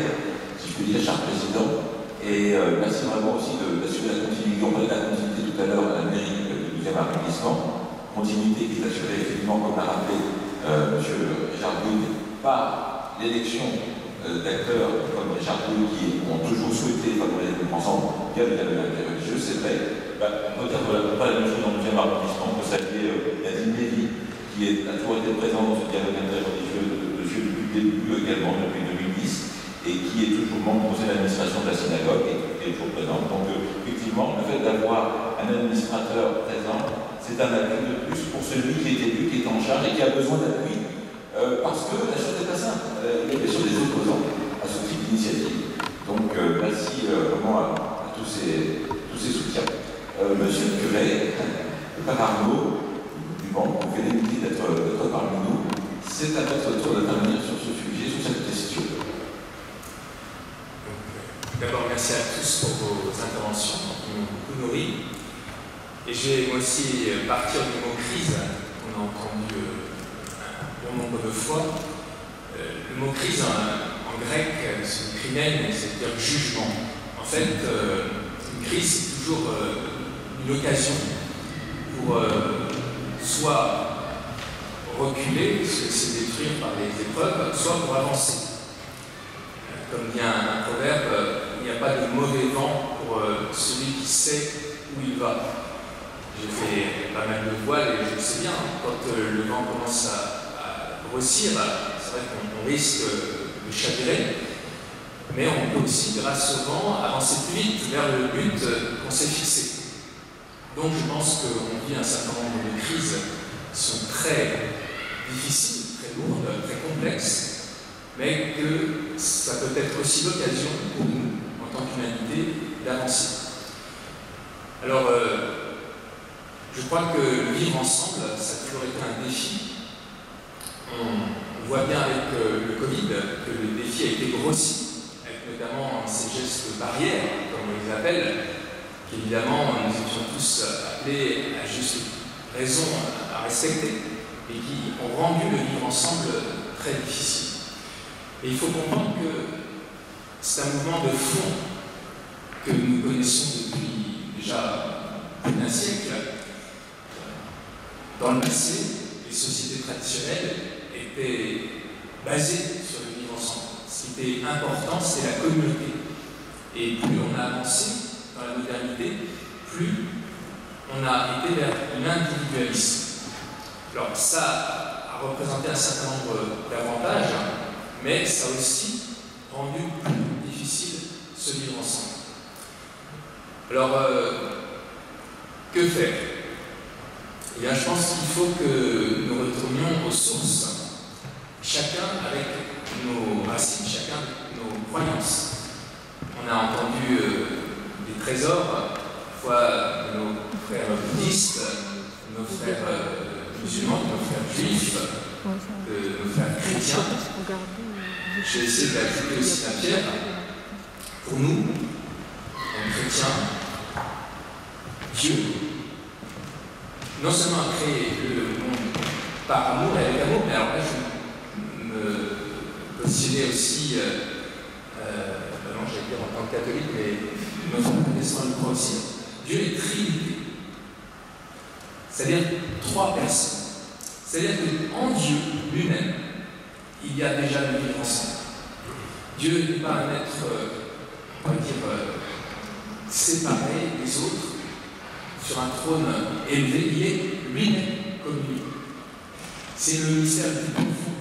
si je peux dire, cher président, et merci vraiment aussi d'assurer la continuité. On parlait de la continuité tout à l'heure à la mairie du 12e arrondissement, continuité qui est assurée effectivement, comme l'a rappelé monsieur Richard Bouygues, par l'élection d'acteurs comme Richard Bouygues qui ont toujours souhaité favoriser le ensemble via le dialogue interreligieux. C'est vrai, on peut dire pas la même chose dans le 12e arrondissement, on peut saluer Nadine Lévy, qui a toujours été présent dans ce dialogue interreligieux depuis le début également, depuis 2010, et qui est toujours membre du conseil d'administration de la synagogue et qui est toujours présent. Donc effectivement, le fait d'avoir un administrateur présent, c'est un appui de plus pour celui qui est élu, qui est en charge et qui a besoin d'appui, parce que la chose n'est pas simple. Il y a bien sûr des opposants à ce type d'initiative. Donc merci vraiment à tous ces soutiens. Monsieur le curé, le père Arnaud, vous pouvez l'éviter d'être parmi nous. C'est à votre tour d'intervenir sur ce sujet, sur cette question. D'abord, merci à tous pour vos interventions qui m'ont beaucoup nourri. Et je vais moi aussi partir du mot crise qu'on a entendu un bon nombre de fois. Le mot crise en grec, c'est crimen, c'est-à-dire jugement. En fait, une crise, c'est toujours une occasion pour soit reculer, se détruire par les épreuves, soit pour avancer. Comme dit un proverbe, il n'y a pas de mauvais vent pour celui qui sait où il va. J'ai fait pas mal de voiles et je le sais bien, quand le vent commence à grossir, c'est vrai qu'on risque de chavirer, mais on peut aussi, grâce au vent, avancer plus vite vers le but qu'on s'est fixé. Donc je pense qu'on vit un certain nombre de crises sont très difficiles, très lourdes, très complexes, mais que ça peut être aussi l'occasion pour nous, en tant qu'humanité, d'avancer. Alors, je crois que vivre ensemble, ça a toujours été un défi. On voit bien avec le Covid que le défi a été grossi, avec notamment ces gestes barrières, comme on les appelle, qu'évidemment nous étions tous appelés à juste raison à respecter, et qui ont rendu le vivre ensemble très difficile. Et il faut comprendre que c'est un mouvement de fond que nous connaissons depuis déjà plus d'un siècle. Dans le passé, les sociétés traditionnelles étaient basées sur le vivre ensemble. Ce qui était important, c'est la communauté. Et plus on a avancé dans la modernité, plus on a été vers l'individualisme. Alors ça a représenté un certain nombre d'avantages, mais ça a aussi rendu plus difficile ce vivre ensemble. Alors, que faire? Eh bien, je pense qu'il faut que nous retournions aux sources, chacun avec nos racines, chacun avec nos croyances. On a entendu des trésors, parfois de nos frères bouddhistes, de nos frères musulmans, de nos frères juifs, de nos frères chrétiens. J'ai essayé d'ajouter aussi la pierre. Pour nous, comme chrétiens, Dieu, non seulement a créé le monde par amour et avec amour, mais alors là, je me positionnais aussi, non, j'allais dire en tant que catholique, mais notre protestant le croit aussi. Dieu est Trinité, c'est-à-dire trois personnes. C'est-à-dire qu'en Dieu lui-même, il y a déjà le vivre ensemble. Dieu n'est pas un être, on va dire, séparé des autres, sur un trône élevé, il est lui-même communion. C'est le mystère le plus profond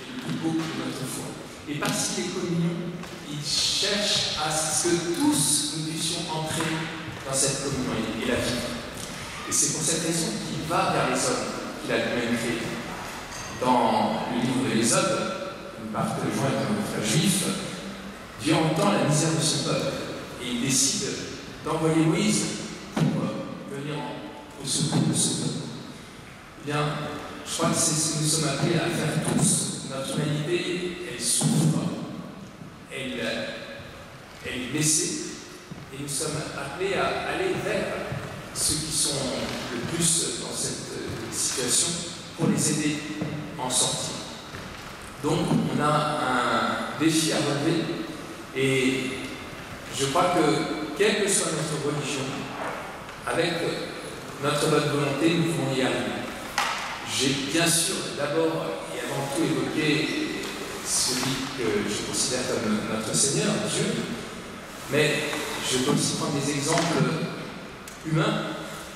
et le plus beau de notre foi. Et parce qu'il est communion, il cherche à ce que tous nous puissions entrer dans cette communion et la vivre. Et c'est pour cette raison qu'il va vers les hommes qu'il a lui-même créés. Dans le livre de l'Exode, une partie de Jean est un frère juif, Dieu entend la misère de son peuple et il décide d'envoyer Moïse pour venir au secours de ce peuple. Eh bien, je crois que c'est ce que nous sommes appelés à faire tous. Notre humanité, elle souffre, elle est blessée, et nous sommes appelés à aller vers ceux qui sont le plus dans cette situation pour les aider à en sortir. Donc, on a un défi à relever, et je crois que, quelle que soit notre religion, avec notre bonne volonté, nous pouvons y arriver. J'ai bien sûr d'abord et avant tout évoqué celui que je considère comme notre Seigneur, Dieu, mais je peux aussi prendre des exemples humains,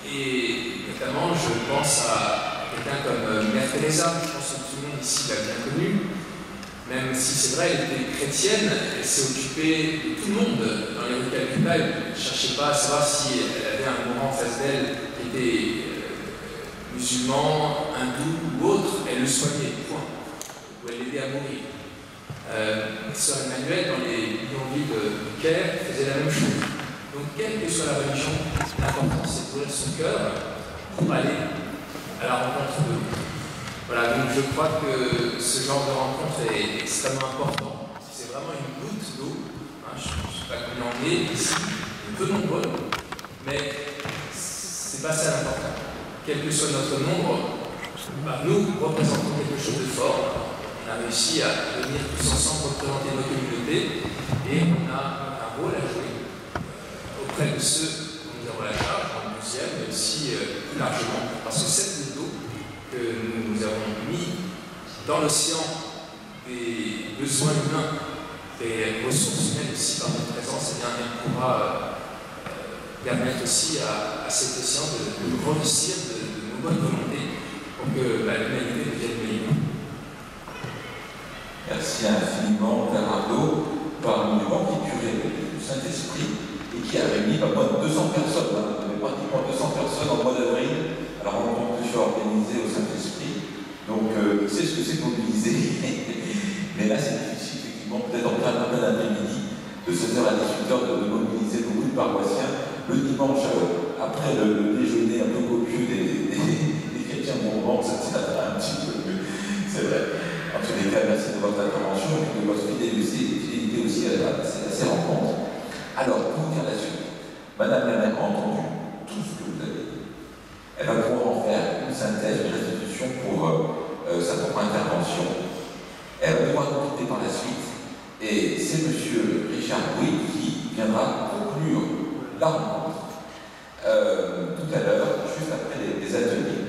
et notamment je pense à quelqu'un comme Mère Teresa. Je pense que tout le monde ici l'a bien connue. Même si c'est vrai, elle était chrétienne, elle s'est occupée de tout le monde dans les rues de Calcutta. Elle ne cherchait pas à savoir si elle avait un mourant en face d'elle qui était musulman, hindou ou autre. Elle le soignait, point. Ou elle l'aidait à mourir. Sœur Emmanuel, dans les bidonvilles du Caire, faisait la même chose. Donc, quelle que soit la religion, l'important c'est d'ouvrir son cœur pour aller à la rencontre de Dieu. Voilà, donc je crois que ce genre de rencontre est extrêmement important. C'est vraiment une goutte d'eau. Hein, je ne sais pas combien on est ici, un peu nombreux, mais c'est pas ça l'important. Quel que soit notre nombre, nous représentons quelque chose de fort. On a réussi à venir tous ensemble représenter nos communautés, et on a un rôle à jouer auprès de ceux dont nous avons la charge, en deuxième, mais aussi plus largement. Parce que cette goutte d'eau que nous avons mis dans l'océan des besoins humains, des ressources humaines aussi par notre présence, et bien elle pourra permettre aussi à cet océan de grossir de nos bonnes volontés pour que l'humanité devienne meilleure. Merci infiniment, Père Arnaud, par un monument qui est curé du Saint-Esprit et qui a réuni pas moins de 200 personnes. On avait pratiquement 200 personnes en mois d'avril Alors on entend que je suis organisé au Saint-Esprit, donc il sait ce que c'est mobiliser. Mais là c'est difficile, effectivement, peut-être en plein après-midi, de 16h à 18h, de mobiliser beaucoup de paroissiens. Le dimanche, après le déjeuner un peu copieux des chrétiens bourbons, ça tiendra un petit peu mieux. C'est vrai. En tous les cas, merci de votre intervention et de votre fidélité aussi à ces rencontres. Alors, pour dire la suite, Madame la maire a entendu tout ce que vous avez dit. Elle va pouvoir en faire une synthèse, une restitution pour sa propre intervention. Elle va pouvoir nous quitter par la suite. Et c'est M. Richard Bouy qui viendra conclure la rencontre tout à l'heure, juste après les ateliers.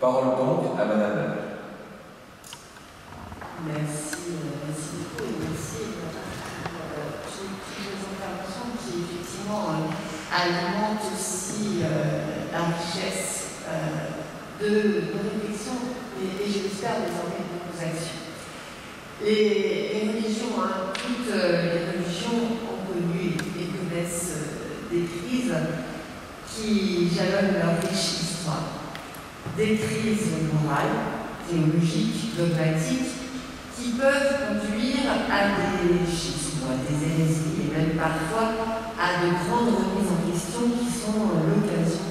Parole donc à Madame la maire. Merci beaucoup et merci pour toutes les interventions qui effectivement alimentent aussi la richesse de nos réflexions et j'espère désormais de nos actions. Les religions, toutes les religions ont connu et connaissent des crises qui jalonnent leur riche histoire. Des crises morales, théologiques, dogmatiques, qui peuvent conduire à des schismes, à des hérésies et même parfois à de grandes remises en question qui sont l'occasion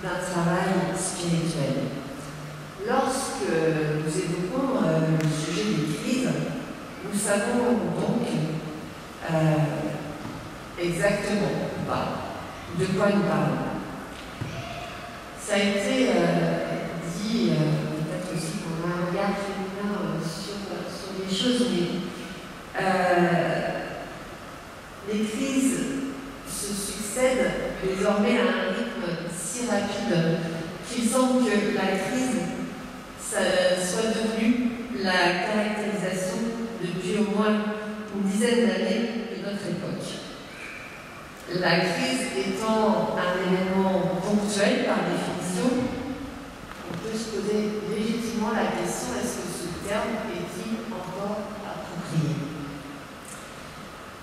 d'un travail spirituel. Lorsque nous évoquons le sujet des crises, nous savons donc exactement de quoi nous parlons. Ça a été dit peut-être aussi qu'on a un regard féminin sur les choses, mais les crises se succèdent désormais à un rythme si rapide qu'il semble que la crise soit devenue la caractérisation depuis au moins une dizaine d'années de notre époque. La crise étant un événement ponctuel par définition, on peut se poser légitimement la question: est-ce que ce terme est-il encore approprié?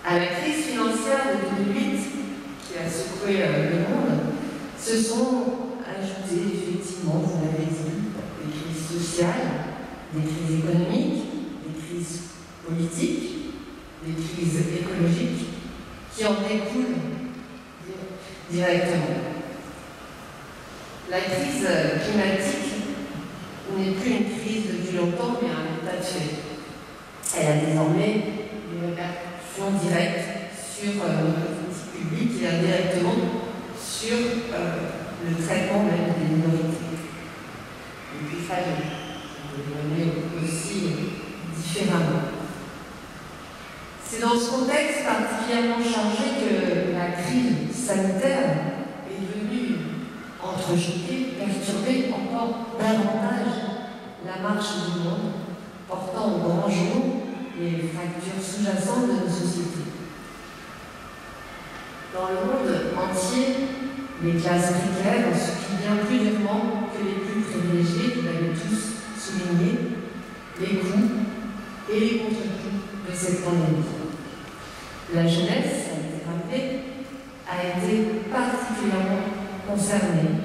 À la crise financière de 2008, qui a secoué le monde, se sont ajoutées effectivement, vous l'avez dit, des crises sociales, des crises économiques, des crises politiques, des crises écologiques, qui en découlent directement. La crise climatique n'est plus une crise depuis longtemps, mais un état de fait. Elle a désormais des répercussions directes sur nos politiques publiques et indirectement sur le traitement même des minorités. Et puis ça, je vais le donner aussi différemment. C'est dans ce contexte particulièrement chargé que la crise sanitaire est venue entrechoquer, perturber encore davantage la marche du monde, portant au grand jour les fractures sous-jacentes de nos sociétés. Dans le monde entier, les classes précaires ont subi bien plus durement que les plus privilégiés, vous l'avez tous souligné, les coups et les contre-coups de cette pandémie. La jeunesse, ça a été rappelé, a été particulièrement concernée,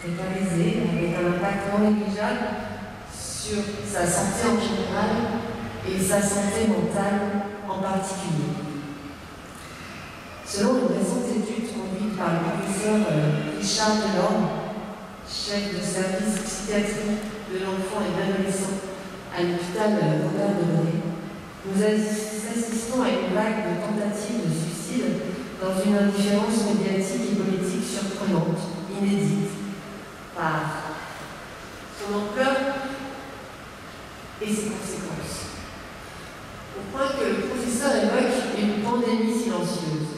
précarisée, avec un impact non négligeable sur sa santé en général et sa santé mentale en particulier. Selon une récente étude conduite par le professeur Richard Delorme, chef de service psychiatrie de l'enfant et de l'adolescent à l'hôpital Robert Debré, nous assistons à une vague de tentatives de suicide dans une indifférence médiatique et politique surprenante, inédite, par son ampleur et ses conséquences. Au point que le professeur évoque une pandémie silencieuse.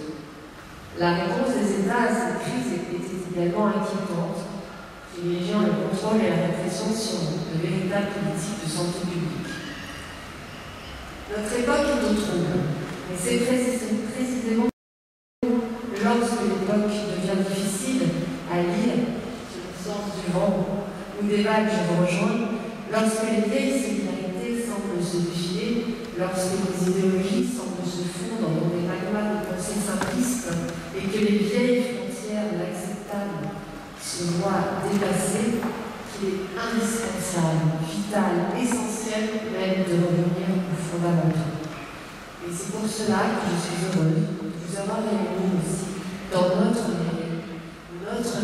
La réponse des États à cette crise était également inquiétante, privilégiant le contrôle et la répression sur de véritables politiques de santé publique. Notre époque est au trouble, mais c'est précisément lorsque l'époque devient difficile à lire, sur le sens du vent ou des vagues, je vous rejoins, lorsque les vieilles singularités semblent se défiler, lorsque les idéologies semblent se fondre dans des magmas de pensée simplistes et que les vieilles frontières de l'acceptable se voient dépassées, Et c'est pour cela que je suis heureuse de vous avoir réunis aussi dans notre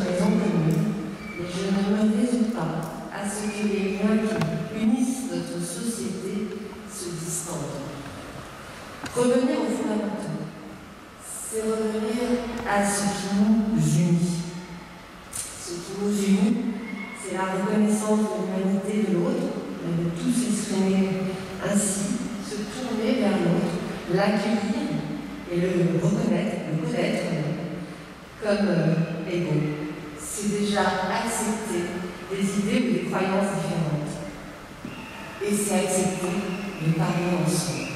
maison commune. Et je ne me résous pas à ce que les liens qui unissent notre société se distendent. Revenir aux fondamentaux, c'est revenir à ce qui nous unit. Ce qui nous unit, c'est la reconnaissance de l'humanité de l'autre, de tous s'exprimer ainsi, se tourner vers l'autre, l'accueillir et le reconnaître, le connaître comme égaux. C'est déjà accepter des idées ou des croyances différentes. Et c'est accepter de parler ensemble.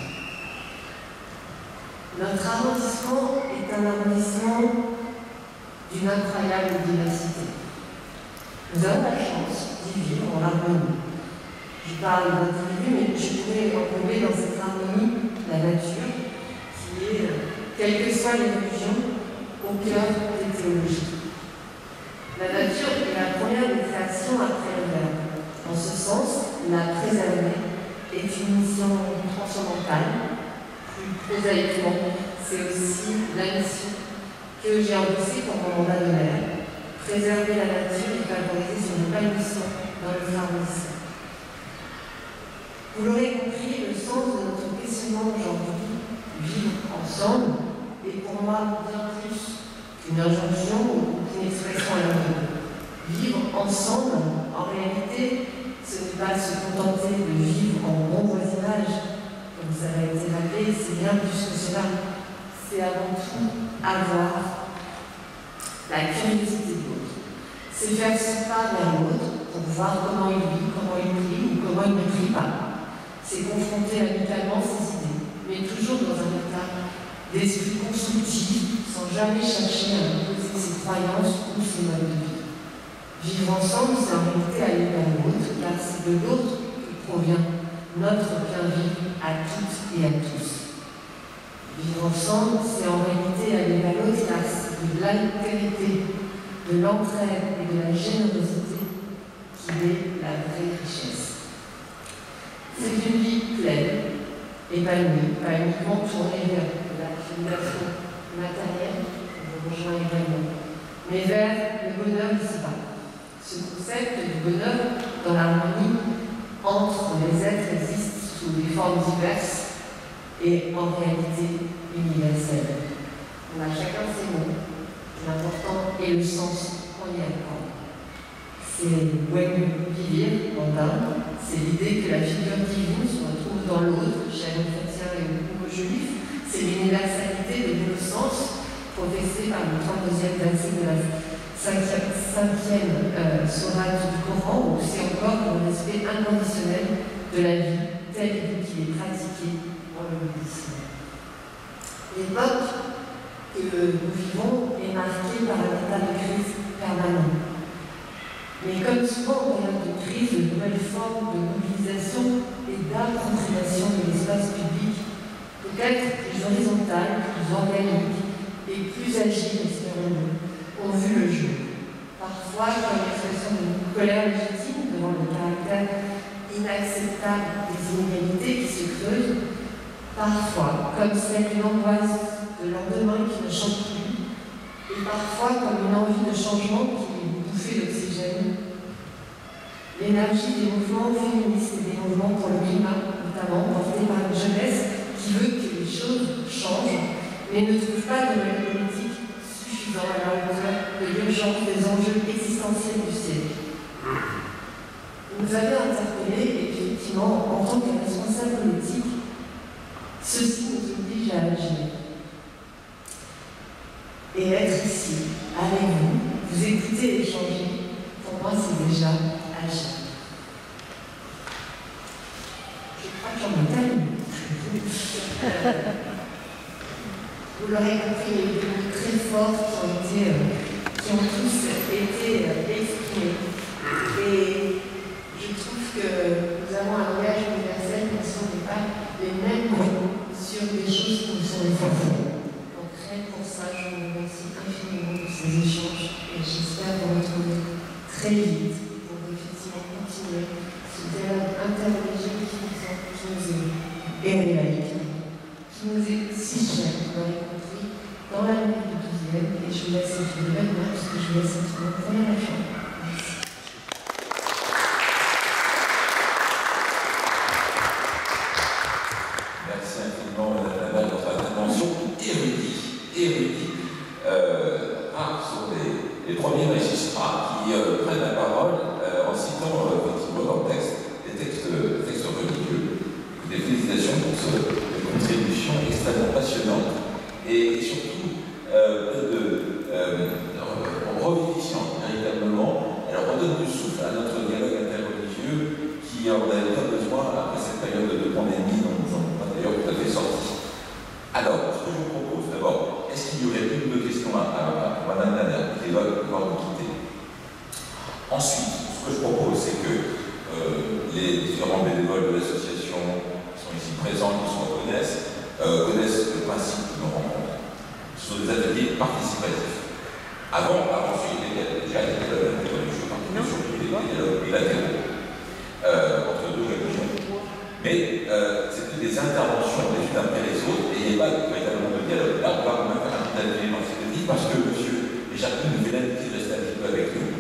Notre arrondissement est un arrondissement d'une incroyable diversité. Nous avons la chance d'y vivre en harmonie. Je parle d'individus, mais je pourrais englober dans cette harmonie la nature, qui est, quelles que soient les religions, au cœur des théologies. La nature est la première des créations après le verbe. En ce sens, la préserver est une mission transcendantale. Plus prosaïquement, c'est aussi la mission que j'ai endossée pour mon mandat de maire. Préserver la nature et favoriser son épanouissement dans le arrondissement. Vous l'aurez compris, le sens de notre questionnement aujourd'hui, vivre ensemble, est pour moi bien plus qu'une injonction ou qu'une expression à l'amour. Vivre ensemble, en réalité, ce n'est pas se contenter de vivre en bon voisinage, comme ça a été rappelé, c'est bien plus que cela. C'est avant tout avoir la curiosité de l'autre. C'est faire son pas vers l'autre pour voir comment il vit, comment il prie ou comment il ne prie pas. C'est confronter amicalement ses idées, mais toujours dans un état d'esprit constructif, sans jamais chercher à imposer ses croyances ou ses modes de vie. Vivre ensemble, c'est en réalité aller vers l'autre, car c'est de l'autre que provient notre bien vivre à toutes et à tous. Vivre ensemble, c'est en réalité aller vers l'autre, car c'est de l'altérité, de l'entraide et de la générosité qui est la vraie richesse. C'est une vie pleine, épanouie, pas uniquement tournée vers l'accumulation matérielle, je rejoins également, mais vers le bonheur ici-bas. Ce concept du bonheur dans l'harmonie entre les êtres existe sous des formes diverses et en réalité universelle. On a chacun ses mots, l'important est le sens qu'on y accorde. C'est Wenu Vivir en Inde, c'est l'idée que la figure divine se retrouve dans l'autre, chez les chrétiens et les juifs, c'est l'universalité de l'innocence professée par le 32e verset de la 5e sourate du Coran, où c'est encore le respect inconditionnel de la vie telle qu'il est pratiqué dans le bouddhisme. L'époque que nous vivons est marquée par un état de crise permanent. Mais comme souvent en période de crise, de nouvelles formes de mobilisation et d'appropriation de l'espace public, peut-être plus horizontales, plus organiques et plus agiles, espérons-nous, ont vu le jour. Parfois comme l'expression d'une colère légitime devant le caractère inacceptable des inégalités qui se creusent, parfois comme celle d'une angoisse de lendemain qui ne chante plus, et parfois comme une envie de changement qui est une bouffée d'oxygène. L'énergie des mouvements féministes et des mouvements pour le climat, notamment portés par une jeunesse qui veut que les choses changent, mais ne trouve pas de modèle politique suffisant à la hauteur de l'urgence des enjeux existentiels du siècle. Vous nous avez interpellés, effectivement, en tant que responsables politiques, ceci nous oblige à agir. Et être ici, avec vous, vous écouter et échanger, pour moi c'est déjà agir. Je crois que j'en ai terminé. Vous l'aurez compris, il y a eu des mots très forts qui ont tous été exprimés. Et je trouve que nous avons un langage universel, mais ce n'est pas les mêmes mots sur des choses qui nous sont essentielles. Donc, rien pour ça, je vous remercie infiniment de ces échanges et j'espère vous retrouver très vite pour effectivement continuer ce dialogue interreligieux qui nous est et laïque, qui qui nous est si cher, vous l'avez compris, dans la mairie du 12e, et je vous laisse être de même main, parce que je vous laisse être mon premier adjoint. Merci infiniment, Madame la maire, de votre intervention érudite. Sur les premiers magistrats qui prennent la parole en citant effectivement dans le texte des textes religieux. Des félicitations pour cette contribution extrêmement passionnante et surtout revivifiante véritablement. Elle redonne du souffle à notre dialogue interreligieux qui en avait pas besoin après cette période de pandémie dont nous n'en sommes pas d'ailleurs tout à fait sortis. Alors, ce que je vous propose d'abord, est-ce qu'il y aurait une ou deux questions à Madame la maire qui va pouvoir nous quitter? Ensuite, ce que je propose, c'est que les différents bénévoles de l'association qui sont ici présents, qui connaissent le principe de nos rencontres. Ce sont des ateliers participatifs. Avant celui des dialogues religieux, surtout des dialogues bilatéraux entre deux religions. Mais c'était des interventions les unes après les autres et il n'y a pas véritablement de dialogue. Là, on va quand même faire un petit atelier dans cette vie parce que monsieur et Jacqueline nous fait l'habitude de rester un petit peu avec nous.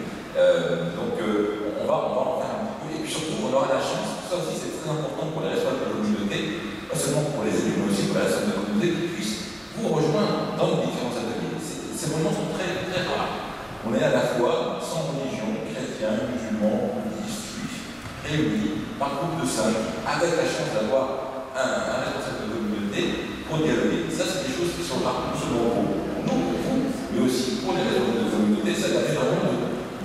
Donc on va en faire un petit peu. Et puis surtout, on aura la chance, ça aussi c'est très important pour les responsables de la communauté, pas seulement pour les élus, mais aussi pour les responsables de la communauté, qui puissent vous rejoindre dans nos différents ateliers. Ces moments sont très, très rares. On est à la fois sans religion, chrétiens, musulmans, bouddhistes, juifs, réunis par groupe de 5, avec la chance d'avoir un responsable de la communauté pour dialoguer. Ça, c'est des choses qui sont rares, non seulement pour nous, pour vous, mais aussi pour les responsables de la communauté. Ça permet vraiment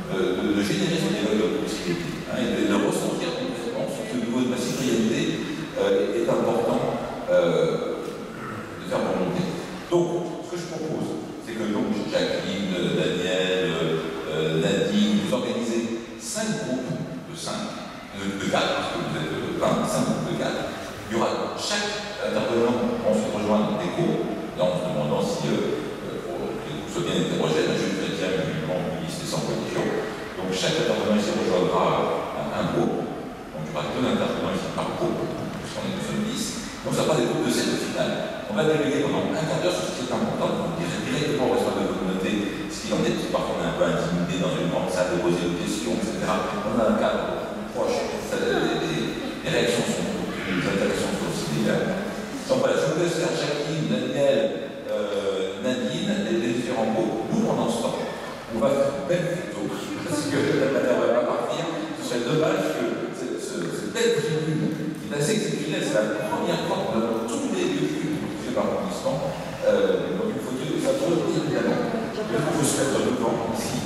de générer ce dialogue de possibilité et de ressentir complètement ce que le niveau de ma citoyenneté est important de faire remonter. Donc, ce que je propose, c'est que donc Jacqueline, Daniel, Nadine, vous organisez 5 groupes de 4, parce que vous êtes 5 groupes de 4. Il y aura chaque intervenant en se rejoindre des groupes, en se demandant si les groupes soient bien hétérogènes, un jeune chrétien, musulman, bouddhiste et sans religion. Donc chaque intervenant ici rejoindra un groupe. Donc il y aura 2 intervenants ici par groupe, puisqu'on est 10. Donc ça fera des groupes de 7 au final. On va déléguer pendant un quart d'heure sur ce qui est important. On dirait directement au responsable de la communauté ce qu'il en est, parce que parfois on est un peu intimidé dans une grande salle de poser une question, etc. On a un cadre plus proche, les réactions sont plus, les interactions sont aussi légales. Donc voilà, je vous laisse faire Jacqueline, Daniel, Nadine, les différents groupes. Nous, pendant ce temps, on va faire une belle photo, parce que la matière ne va pas partir. Ce serait dommage que cette belle tribune, qui est assez exceptionnelle, c'est la première fois qu'on a tous les lieux par l'arrondissement, donc il faut dire que ça pose évidemment. Je vous souhaite devant ici.